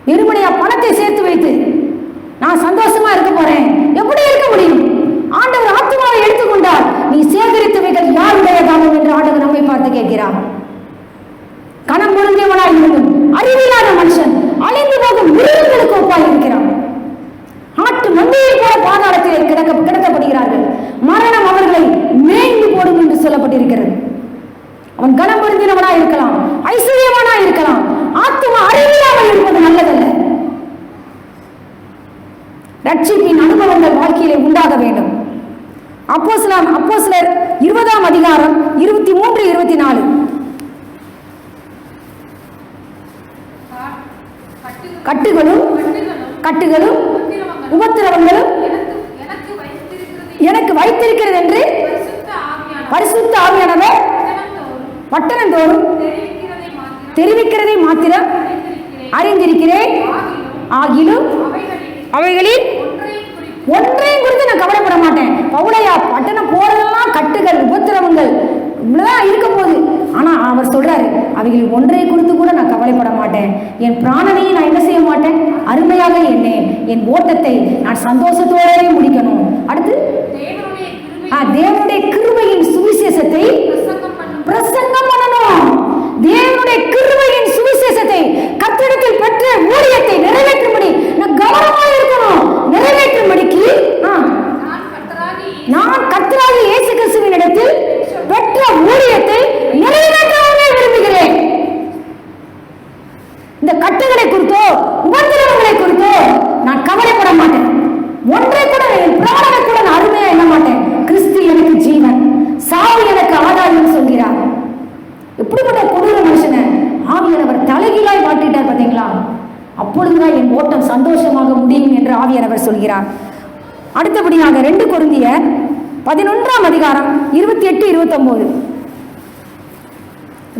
வெறுமனையா பணத்தை சேர்த்து வைத்து நான் சந்தோஷமா இருக்க போறேன், எப்படி இருக்க முடியும்? ஆண்டவர் ஆத்துமாவை எடுத்துக்கொண்டார். நீ சேகரித்தவைகள் யாருடையதாகும் என்று ஆண்டவர் நம்மை பார்த்து கேட்கிறார். கணம் பொருந்தியவனாய் இருந்தும் அறிவில்லாத மனுஷன் அழிந்து போகும் மிருகங்களுக்கு ஒப்பாய் இருக்கிறான். ஆட்டு மந்தையை போல பாதாளத்திலே கிடக்கப்படுகிறார்கள். மரணம் அவர்களை மேய்ந்து போடும் என்று சொல்லப்பட்டிருக்கிறது. அவன் கணம் பொருந்தினவனாய் இருக்கலாம், ஐஸ்வர்யவனாய் இருக்கலாம், ஆத்துமா அறிவில்லாமல் இருப்பது நல்லதல்ல. ரட்சிப்பின் அனுபவங்கள் வாழ்க்கையிலே உண்டாக வேண்டும். அப்போஸ்தலர் 20ஆம் அதிகாரம் 23, 24. கட்டுகளும் உபத்திரவங்களும் எனக்கு வைத்திருக்கிறது என்று பரிசுத்த ஆவியானவர் பட்டணந்தோறும் தெரிவிக்கிறதை மாத்திரம் அறிந்திருக்கிறேன். ஆகிலும் அவைகளில் ஒன்றையும் குறித்து நான் கவலைப்பட மாட்டேன். பவுலையா பட்டணம் போறதெல்லாம் கட்டுகள் உபத்திரவங்கள் இவ்வளவுதான் இருக்க போகுது. ஆனா அவர் சொல்றாரு, அவைகளில் ஒன்றை குறித்து கூட நான் கவலைப்பட மாட்டேன். என் பிராணனையை நான் என்ன செய்ய மாட்டேன், அருமையாக எண்ணேன். என் ஓட்டத்தை நான் சந்தோஷத்தோடவே முடிக்கணும். அடுத்து தேவனுடைய கிருபையின் சுவிசேஷத்தை பிரசங்கம் பண்ணணும். தேவனுடைய கிருபையின் சுவிசேஷத்தை கர்த்தரிடத்தில் பெற்ற ஊழியத்தை நிறைவேற்றும்படி நான் கவனமாக இருக்கணும். நிறைவேற்றும்படிக்கு நான் கர்த்தராகிய இயேசு கிறிஸ்துவின் இடத்தில் பெற்ற ஊழியத்தை நிறைவேற்றவே விரும்புகிறேன். இந்த கட்டுகளை குறித்தோ உபத்திரவங்களை குறித்தோ நான் கவலைப்பட மாட்டேன். ஒன்றை கூட என் பிராணனை கூட நான் அருமையா எண்ண மாட்டேன். கிறிஸ்து எனக்கு ஜீவன், சாவு எனக்கு ஆதாயம் சொல்கிறார். இப்படிப்பட்ட கொடூர மனுஷனை ஆவியானவர் தலைகீழாய் மாட்டிட்டார் பார்த்தீங்களா? அப்பொழுதுதான் என் ஓட்டம் சந்தோஷமாக முடியும் என்று ஆவியானவர் சொல்கிறார். அடுத்தபடியாக 2 கொரிந்தியர் 11ஆம் அதிகாரம் 28, 29.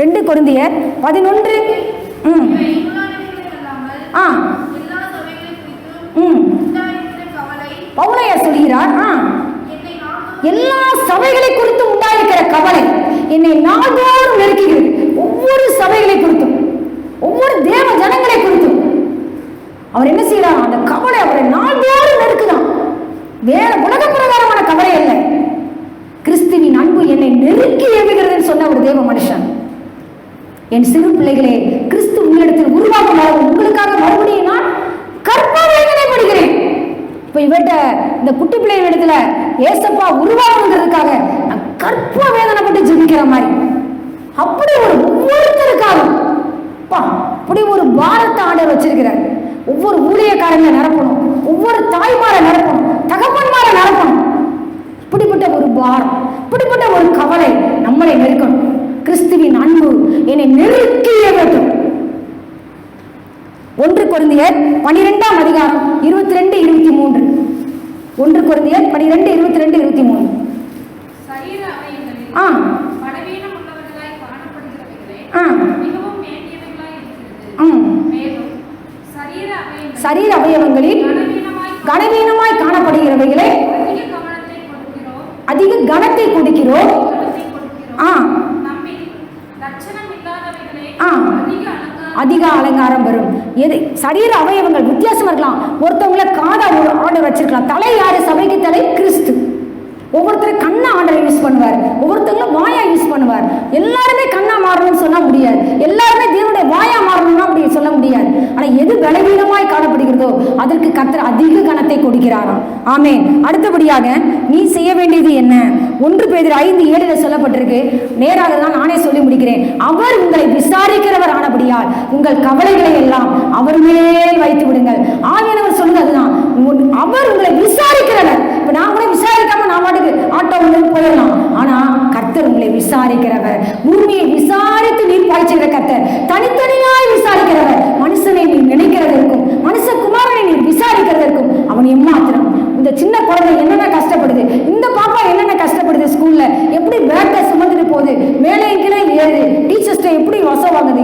2 கொரிந்தியர் 11. பவுலையார் சொல்கிறார், எல்லா சபைகளை குறித்து உண்டாயிருக்கிற கவலை என்னை நாள்தோறும் நெருக்குகிறது. ஒவ்வொரு சபைகளை குறித்தும், ஒவ்வொரு தேவ ஜனங்களை குறித்தும் அவர் என்ன செய்யறார்? அந்த கவலை அவரை நாள்தோறும் நெருக்குதான். வேற உலக பிரகாரமான கவலை அல்ல. கிறிஸ்துவின் அன்பு என்னை நெருக்கி ஏவுகிறதுன்னு சொன்ன ஒரு தேவ மனுஷன். என் சிறு பிள்ளைகளே, கிறிஸ்து உங்களிடத்தில் உருவாக்கமாக உங்களுக்காக மறுபடியும் நான் இப்போ இவட்ட இந்த குட்டி பிள்ளைங்க இடத்துல ஏசப்பா உருவாகணுங்கிறதுக்காக நான் கற்ப வேதனைப்பட்டு ஜெபிக்கிற மாதிரி அப்படி ஒரு ஒவ்வொருத்தருக்காக அப்படி ஒரு பாரத்தை ஆண்டவர் வச்சிருக்கிறார். ஒவ்வொரு ஊழியக்காரங்களை நிரப்பணும், ஒவ்வொரு தாய்மாரை நிரப்பணும், தகப்பன்மாரை நிரப்பணும். இப்படிப்பட்ட ஒரு பாரம், இப்படிப்பட்ட ஒரு கவலை நம்மளை நெருக்கணும். கிறிஸ்துவின் அன்பு என்னை நெருக்கிய வேண்டும். 1 கொரிந்தியர் 12ஆம் அதிகாரம் 22, 23. 1 கொரிந்தியர் 12, 22, 23. சரீர அவயவங்களில் கனவீனமாய் காணப்படுகிறவைகளை அதிக கனத்தை கொடுக்கிறோம். அதிக அலங்காரம் வரும். எது சரீர அவயவங்கள் வித்தியாசம் இருக்கலாம். ஒருத்தவங்களை காதை ஆர்டர் வச்சிருக்கலாம். தலை யாரு? சபைக்கு தலை கிறிஸ்து. ஒவ்வொருத்தரும் கண்ணா ஆண்டரை யூஸ் பண்ணுவார், ஒவ்வொருத்தங்களும் வாயா யூஸ் பண்ணுவார். எல்லாருமே கண்ணா மாறணும்னு சொல்ல முடியாது, எல்லாருமே தேவனுடைய வாயா மாறணும்னா அப்படி சொல்ல முடியாது. ஆனா எது பலவீனமாய் காணப்படுகிறதோ அதற்கு கர்த்தர் அதிக கனத்தை கொடுக்கிறாராம். ஆமென். அடுத்தபடியாக நீ செய்ய வேண்டியது என்ன? 1 பேதுரு 5:7 சொல்லப்பட்டிருக்கு. நேராக தான் நானே சொல்லி முடிக்கிறேன். அவர் உங்களை விசாரிக்கிறவர் ஆனபடியால் உங்கள் கவலைகளை எல்லாம் அவர் மேல் வைத்து விடுங்கள். ஆவியானவர் சொல்லுங்க அதுதான், அவர் உங்களை விசாரிக்கிறவர். இப்ப நான் கூட விசாரிக்காம நான் பாட்டுக்கு ஆட்டோ போயிடலாம். ஆனா கர்த்தர் உங்களை விசாரிக்கிறவர். பூமியை விசாரித்து நீர் பாய்ச்சுகிற கர்த்தர், தனித்தனியாய் விசாரிக்கிறவர். மனுஷனை நீ நினைக்கிறதற்கும் மனுஷகுமாரனை நீ விசாரிக்கிறதற்கும் அவன் எம்மாத்திரம். இந்த சின்ன குழந்தை என்னென்ன கஷ்டப்படுது, இந்த பாப்பா என்னென்ன கஷ்டப்படுது, ஸ்கூல்ல எப்படி பேட்டை சுமந்துட்டு போகுது, மேலே கீழே ஏறுது, டீச்சர்ஸ்ட எப்படி வசம் வாங்குது,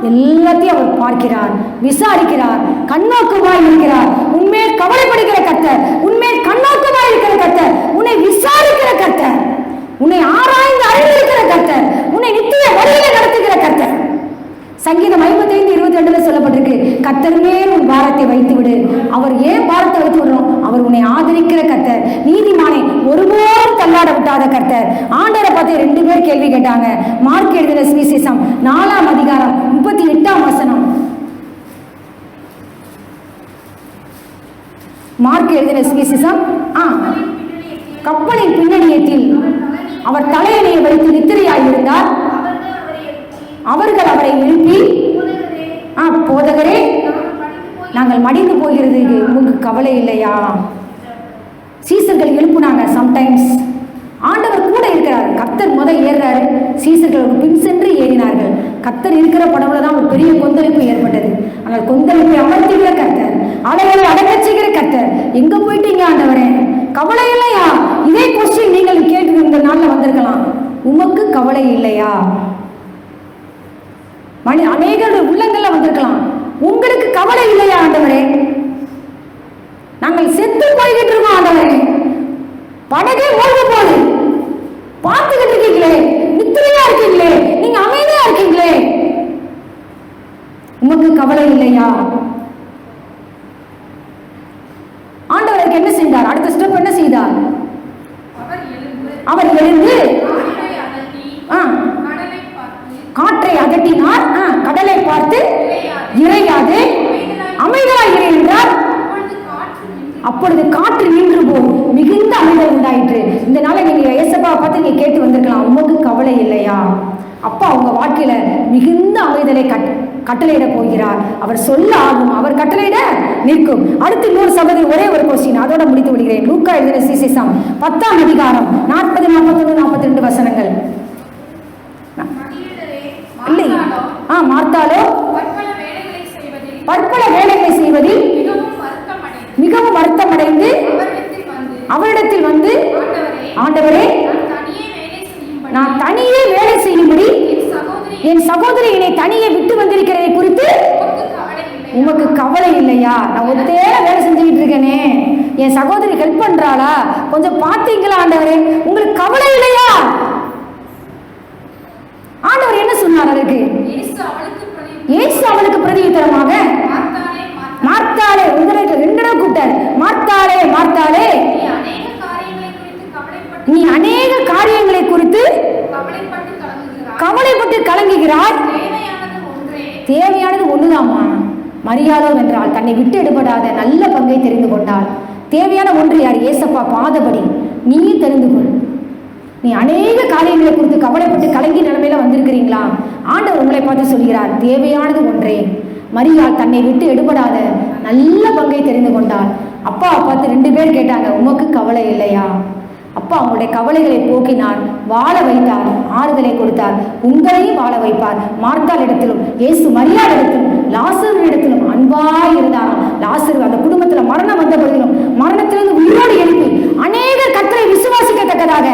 எல்லாத்தையும் அவர் பார்க்கிறார், விசாரிக்கிறார், கண்ணோக்கமாய் இருக்கிறார். உன்மேல் கவலைப்படுகிற கர்த்தர், உன்மேல் கண்ணோக்கமாய் இருக்கிற கர்த்தர், உன்னை விசாரிக்கிற கர்த்தர், உன்னை ஆராய்ந்து அறிந்திருக்கிற கர்த்தர், உன்னை நித்திய வழியில நடத்துகிற கர்த்தர். சங்கீதம் 55:22 சொல்லப்பட்டிருக்கு, கர்த்தர் மேல் உன் பாரத்தை வைத்து விடு. அவர் ஏன் பாரத்தை வைத்து விடுறோம்? அவர் உன்னை ஆதரிக்கிற கர்த்தர், நீதிமானை ஒருபோதும் தள்ளாட விட்டாத கர்த்தர். ஆண்டவரை பார்த்து 2 பேர் கேள்வி கேட்டாங்க. மார்க் எழுதின சுவிசேஷம் 4ஆம் அதிகாரம் 38ஆம் வசனம். மார்க் எழுதின சுவிசேஷம் கப்பலின் பின்னணியத்தில் அவர் தலையணையை வைத்து நித்திரையாயிருந்தார். அவர்கள் அவரை எழுப்பி, போதகரே நாங்கள் மடிந்து போகிறது உங்களுக்கு கவலை இல்லையா? சீசர்கள் எழுப்புனாங்க. சம்டைம்ஸ் ஆண்டவர் கூட இருக்கிறார். கர்த்தர் ஏறுறாரு, சீசர்கள் பின் சென்று ஏறினார்கள். கர்த்தர் இருக்கிற படவுல தான் ஒரு பெரிய கொந்தளிப்பு ஏற்பட்டது. ஆனால் கொந்தளிப்பை அமர்த்துகிற கர்த்தர், அலைகளை அடக்கச் செய்கிற கர்த்தர். எங்க போயிட்டீங்க ஆண்டவரே? கவலை இல்லையா? இதே கொஸ்டின் நீங்கள் கேட்டு இந்த நாள்ல வந்திருக்கலாம். உமக்கு கவலை இல்லையா? அநேகருடைய உள்ளங்கள்ல வந்திருக்கலாம். உங்களுக்கு கவலை இல்லையா ஆண்டவரே? நாங்கள் செத்து போய்கிட்டு இருக்கோம் ஆண்டவரே, படகே மூழ்க போகுது, பார்த்துக்கிட்டு இருக்கீங்களே, நித்திரையா இருக்கீங்களே, நீங்க அமைதியா இருக்கீங்களே, உமக்கு கவலை இல்லையா? ஆண்டவருக்கு என்ன செய்தார்? அடுத்த ஸ்டெப் என்ன செய்தார்? அவர் எழுந்து காற்றை அகற்றினார். கடலை பார்த்து இறையாது அமைதலாய் இறை என்றார். அப்பொழுது காற்று நின்று போய் மிகுந்த அமைதல் உண்டாயிற்று. இந்த நாளை நீங்க ஏசப்பாவை பார்த்து நீங்க கேட்டு வந்திருக்கலாம், உமக்கு கவலை இல்லையா? அப்பா உங்க வாழ்க்கையில மிகுந்த அமைதலை கட்டளையிட போகிறார். அவர் சொல்ல ஆகும், அவர் கட்டளையிட நிற்கும். அடுத்து இன்னொரு சகோதரி ஒரே ஒரு கொஸ்டின், அதோட முடித்து விடுகிறேன். லூக்கா எழுதின சுவிசேஷம் 10ஆம் அதிகாரம் 40, 41, 42 வசனங்கள். இல்லை, மார்த்தாலோ பற்பல வேலைகளை செய்வதில் மிகவும் வருத்தமடைந்து அவரிடத்தில் வந்து, ஆண்டவரே நான் தனியே வேலை செய்யும்படி என் சகோதரி என்னை தனியே விட்டு வந்திருக்கிறதை குறித்து உமக்கு கவலை இல்லையா? நான் ஒத்தேல வேலை செஞ்சுக்கிட்டு இருக்கேனே, என் சகோதரி ஹெல்ப் பண்றாளா, கொஞ்சம் பார்த்தீங்களா ஆண்டவரே? உங்களுக்கு கவலை இல்லையா? ஆண்டவர் என்ன சொன்னார் அதற்கு? இயேசு அவளுக்கு பிரதியுத்தரமாக, மார்த்தாளே, 2 தடவை கூப்பிட்டார். மார்த்தாளே, மார்த்தாளே, நீ அநேக காரியங்களை குறித்து கவலைப்பட்டு கலங்குகிறாய், தேவையானது ஒண்ணுதாமா. மரியாதோ வென்றால் தன்னை விட்டு எடுபடாத நல்ல பங்கை தெரிந்து கொண்டாள். தேவையான ஒன்று யார்? ஏசப்பா பாதபடி நீ தெரிந்து கொள். நீ அநேக காரியங்களை குறித்து கவலைப்பட்டு கலங்கி நிலைமையில வந்திருக்கிறீங்களா? ஆண்டவர் உங்களை பார்த்து சொல்கிறார், தேவையானது ஒன்றே. மரியாள் தன்னை விட்டு எடுபடாத நல்ல பங்கை தெரிந்து கொண்டாள். அப்பா பார்த்து 2 பேர் கேட்டாங்க, உமக்கு கவலை இல்லையா? அப்பா அவங்களுடைய கவலைகளை போக்கினார், வாழ வைத்தார், ஆறுதலை கொடுத்தார். உங்களையும் வாழ வைப்பார். மார்த்தாள் இடத்திலும் இயேசு மரியாள் இடத்திலும் லாசரு இடத்திலும் அன்பாய் இருந்தார். லாசரு அந்த குடும்பத்துல மரணம் வந்த பொழுதிலும் மரணத்திலிருந்து உயிரோடு எழுப்பி அநேகர் கர்த்தரை விசுவாசிக்கத்தக்கதாக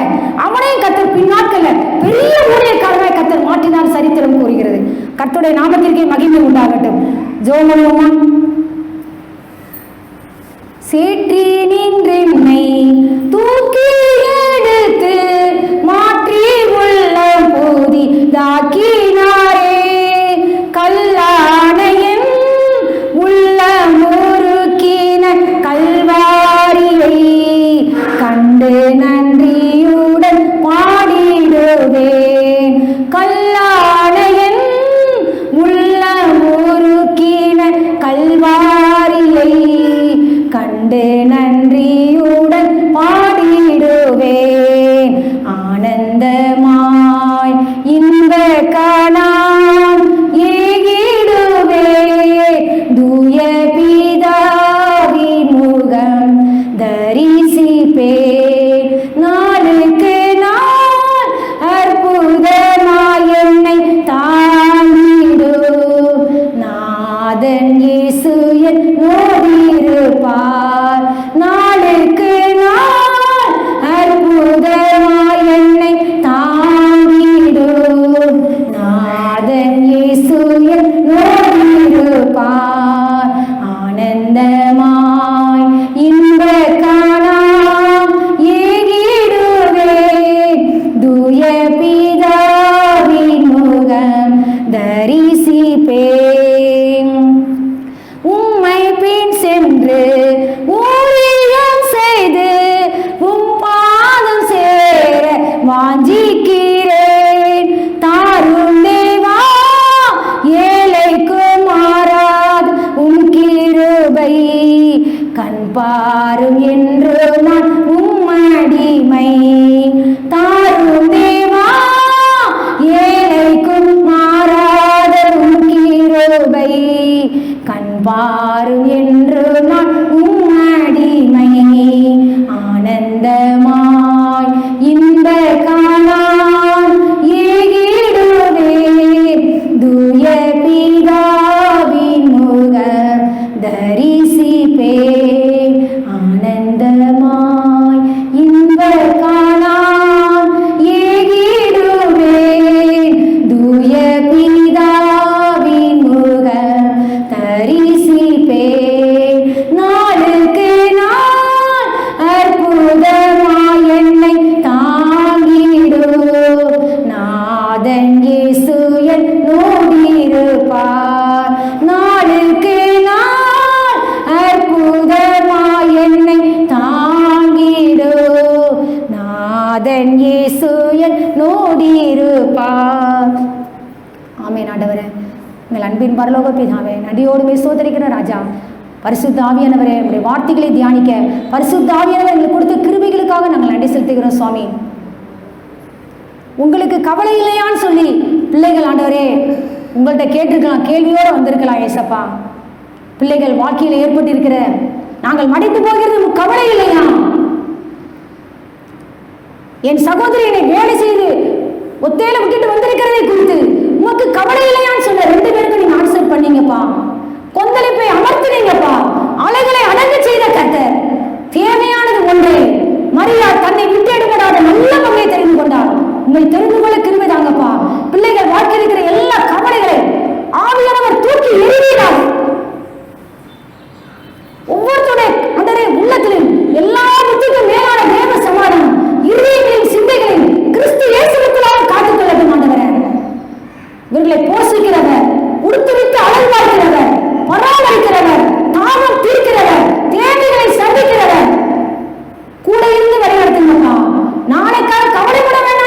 அவனையும் கர்த்தர் பின்னாட்கள்ல பெரிய ஊழியக்காரனாய் கர்த்தர் மாற்றினார் சரித்திரம் கூறுகிறது. கர்த்தருடைய நாமத்திற்கே மகிமை உண்டாகட்டும். ஜோமோமா சேற்றி நின்றென்னை தூக்கி எடுத்து மாற்றி உள்ளம் புதிதாக்கினாரே. கல்லானையன் உள்ளம் உருக்கின கல்வாரியை கண்டு நன்றியுடன் பாடிடுவேன். கல்லானையன் உள்ளம் உருக்கின கல்வாரியை கண்டு நன்றியுடன் பாடிடுவேன். ஆனந்தமாய் இன்ப காணாம் ஏகிடுவே. தூய பிதாவின் முகம் தரிசிப்பே. நாளுக்கு நாள் அற்புதமாய் என்னை தாங்கிடு. நாதன் இயேசு என்னோடிருப்பார். நாளுக்கு நாள் அற்புதமாய் என்னை தாங்கிடு. நாதன் இயேசு என்னோடிருப்பார். ஆனந்தமாய் இன்ப காணாம் ஏகிடுவே. தூய பிதாவின் முகம் தரிசிப்பேன். உம்மை பின் சென்று ஊழியம் செய்து பாதம் சேர வாஞ்சிக்கிறேன். தாரும் தேவா ஏழைக்கு மாறாத கிருபை கண் பாரும் என்று நான் உம்மடிமை. தாரும் தேவா ஏழைக்கும் மாறாத கிருபை கண் பாரும் என்று நான் உம்மடிமை. ஆனந்தமாய் இன்ப காணாம் ஏகிடுவே. தூய பிதாவின் முகம் தரிசிப்பே. ஆனந்தமாய் இன்ப காணாம் ஏகிடுவே. தூய பிதாவின் முகம் தரிசிப்பே. நாளுக்கு நாள் அற்புதமாய் என்னை தாங்கிடு. நாதன் இயேசு என்னோடிருப்பார். நாளுக்கு நாள் அற்புதமாய் என்னை தாங்கிடு. நாதன் இயேசு என்னோடிருப்பார். ஆமென். ஆண்டவரே, எங்கள் அன்பின் பரலோக பிதாவே, நடியோடுமே சோதரிக்கிற ராஜா, பரிசுத்த ஆவியானவரே, உங்களுடைய வார்த்தைகளை தியானிக்க பரிசுத்த ஆவியானவர் எங்களுக்கு கொடுத்த கிருபைகளுக்காக நாங்கள் நன்றி செலுத்துகிறோம் சுவாமி. உங்களுக்கு கவலை இல்லையான்னு சொல்லி பிள்ளைகள் ஆண்டவரே உங்கள்கிட்ட கேட்டிருக்கலாம், கேள்வியோடு வந்திருக்கலாம். ஏசப்பா, பிள்ளைகள் வாழ்க்கையில் ஏற்பட்டிருக்கிற நாங்கள் மடித்து போகிறது கவலை இல்லையா? என் சகோதரி என்னை வேலை செய்து ஒத்தையில விட்டுட்டு வந்திருக்கிறதை குறித்து உமக்கு கவலை இல்லையான்னு சொல்ல 2 பேருக்கு நீங்க ஆன்சர் பண்ணீங்கப்பா. கொந்தளிப்பை அமர்த்தினீங்கப்பா. அலைகளை அடங்க செய்த கர்த்தர். தேவையானது ஒன்றே. மரியாள் தன்னை விட்டு எடுபடாத நல்ல பங்கை தெரிந்து கொண்டார். உங்களை தெரிந்து கொள்ள கிருபை தாங்கப்பா. பிள்ளைகள் வாழ்க்கையில் இருக்கிற எல்லா கவலைகளை ஆவியானவர் தூக்கி எறிகிறார். ஒவ்வொருத்தருடைய அந்தரே உள்ளத்திலும் எல்லா புத்திக்கும் மேலான தேவ சமாதானம் இருதயங்களின் சிந்தைகளின் கிறிஸ்து இயேசுவுக்குள்ளாக காத்துக் கொள்ளட்டும். ஆண்டவரே, இவர்களை போஷிக்கிறவர், உடுத்துவித்து அழகு பார்க்கிறவர், பராமரிக்கிறவர், தாகம் தீர்க்கிறவர், தேவைகளை சந்திக்கிறவர் கூட இருந்து வழிநடத்துங்கப்பா. நாளைக்காக கவலைப்பட வேண்டாம்.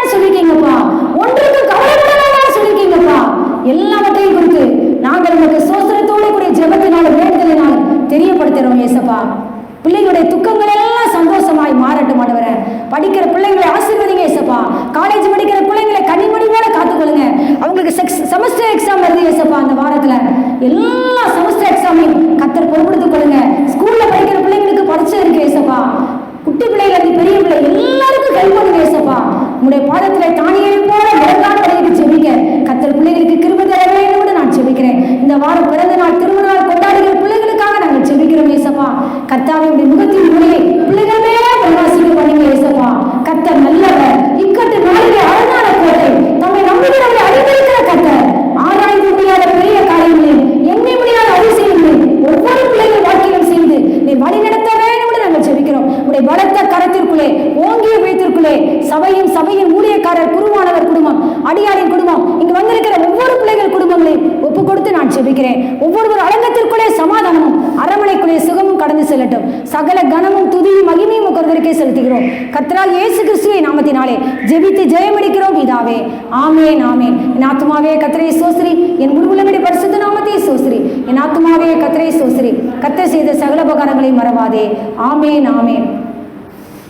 கர்த்தராகிய இயேசு கிறிஸ்துவின் நாமத்தினாலே ஜெபித்து ஜெயமளிக்கிறோம் பிதாவே. ஆமென் ஆமென். என் ஆத்துமாவே கர்த்தரை ஸ்தோத்திரி, என் முழுவதுமே பரிசுத்த நாமத்தை ஸ்தோத்திரி. என் ஆத்துமாவே கர்த்தரை ஸ்தோத்திரி, கர்த்தர் செய்த சகல உபகாரங்களை மறவாதே. ஆமென் ஆமென்.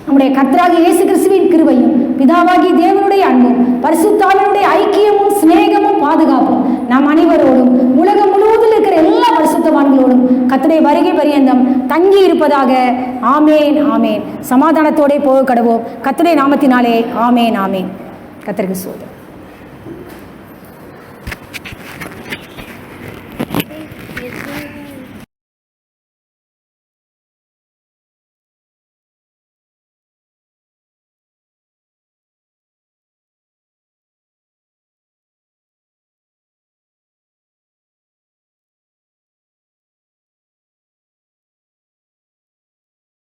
நம்முடைய கர்த்தராகிய இயேசு கிறிஸ்துவின் கிருபையும் பிதாவாகிய தேவனுடைய அன்பும் பரிசுத்தாவினுடைய ஐக்கியமும் சிநேகமும் பாதுகாப்பும் நம் அனைவரோடும் உலகம் முழுவதும் இருக்கிற எல்லா பரிசுத்தவான்களோடும் கர்த்தருடைய வருகை பரியந்தம் தங்கி இருப்பதாக. ஆமேன் ஆமேன். சமாதானத்தோടെ போக கடவோம் கர்த்தருடைய நாமத்தினாலே. ஆமேன் ஆமேன். கர்த்தருக்கு ஸ்தோத்திரம்.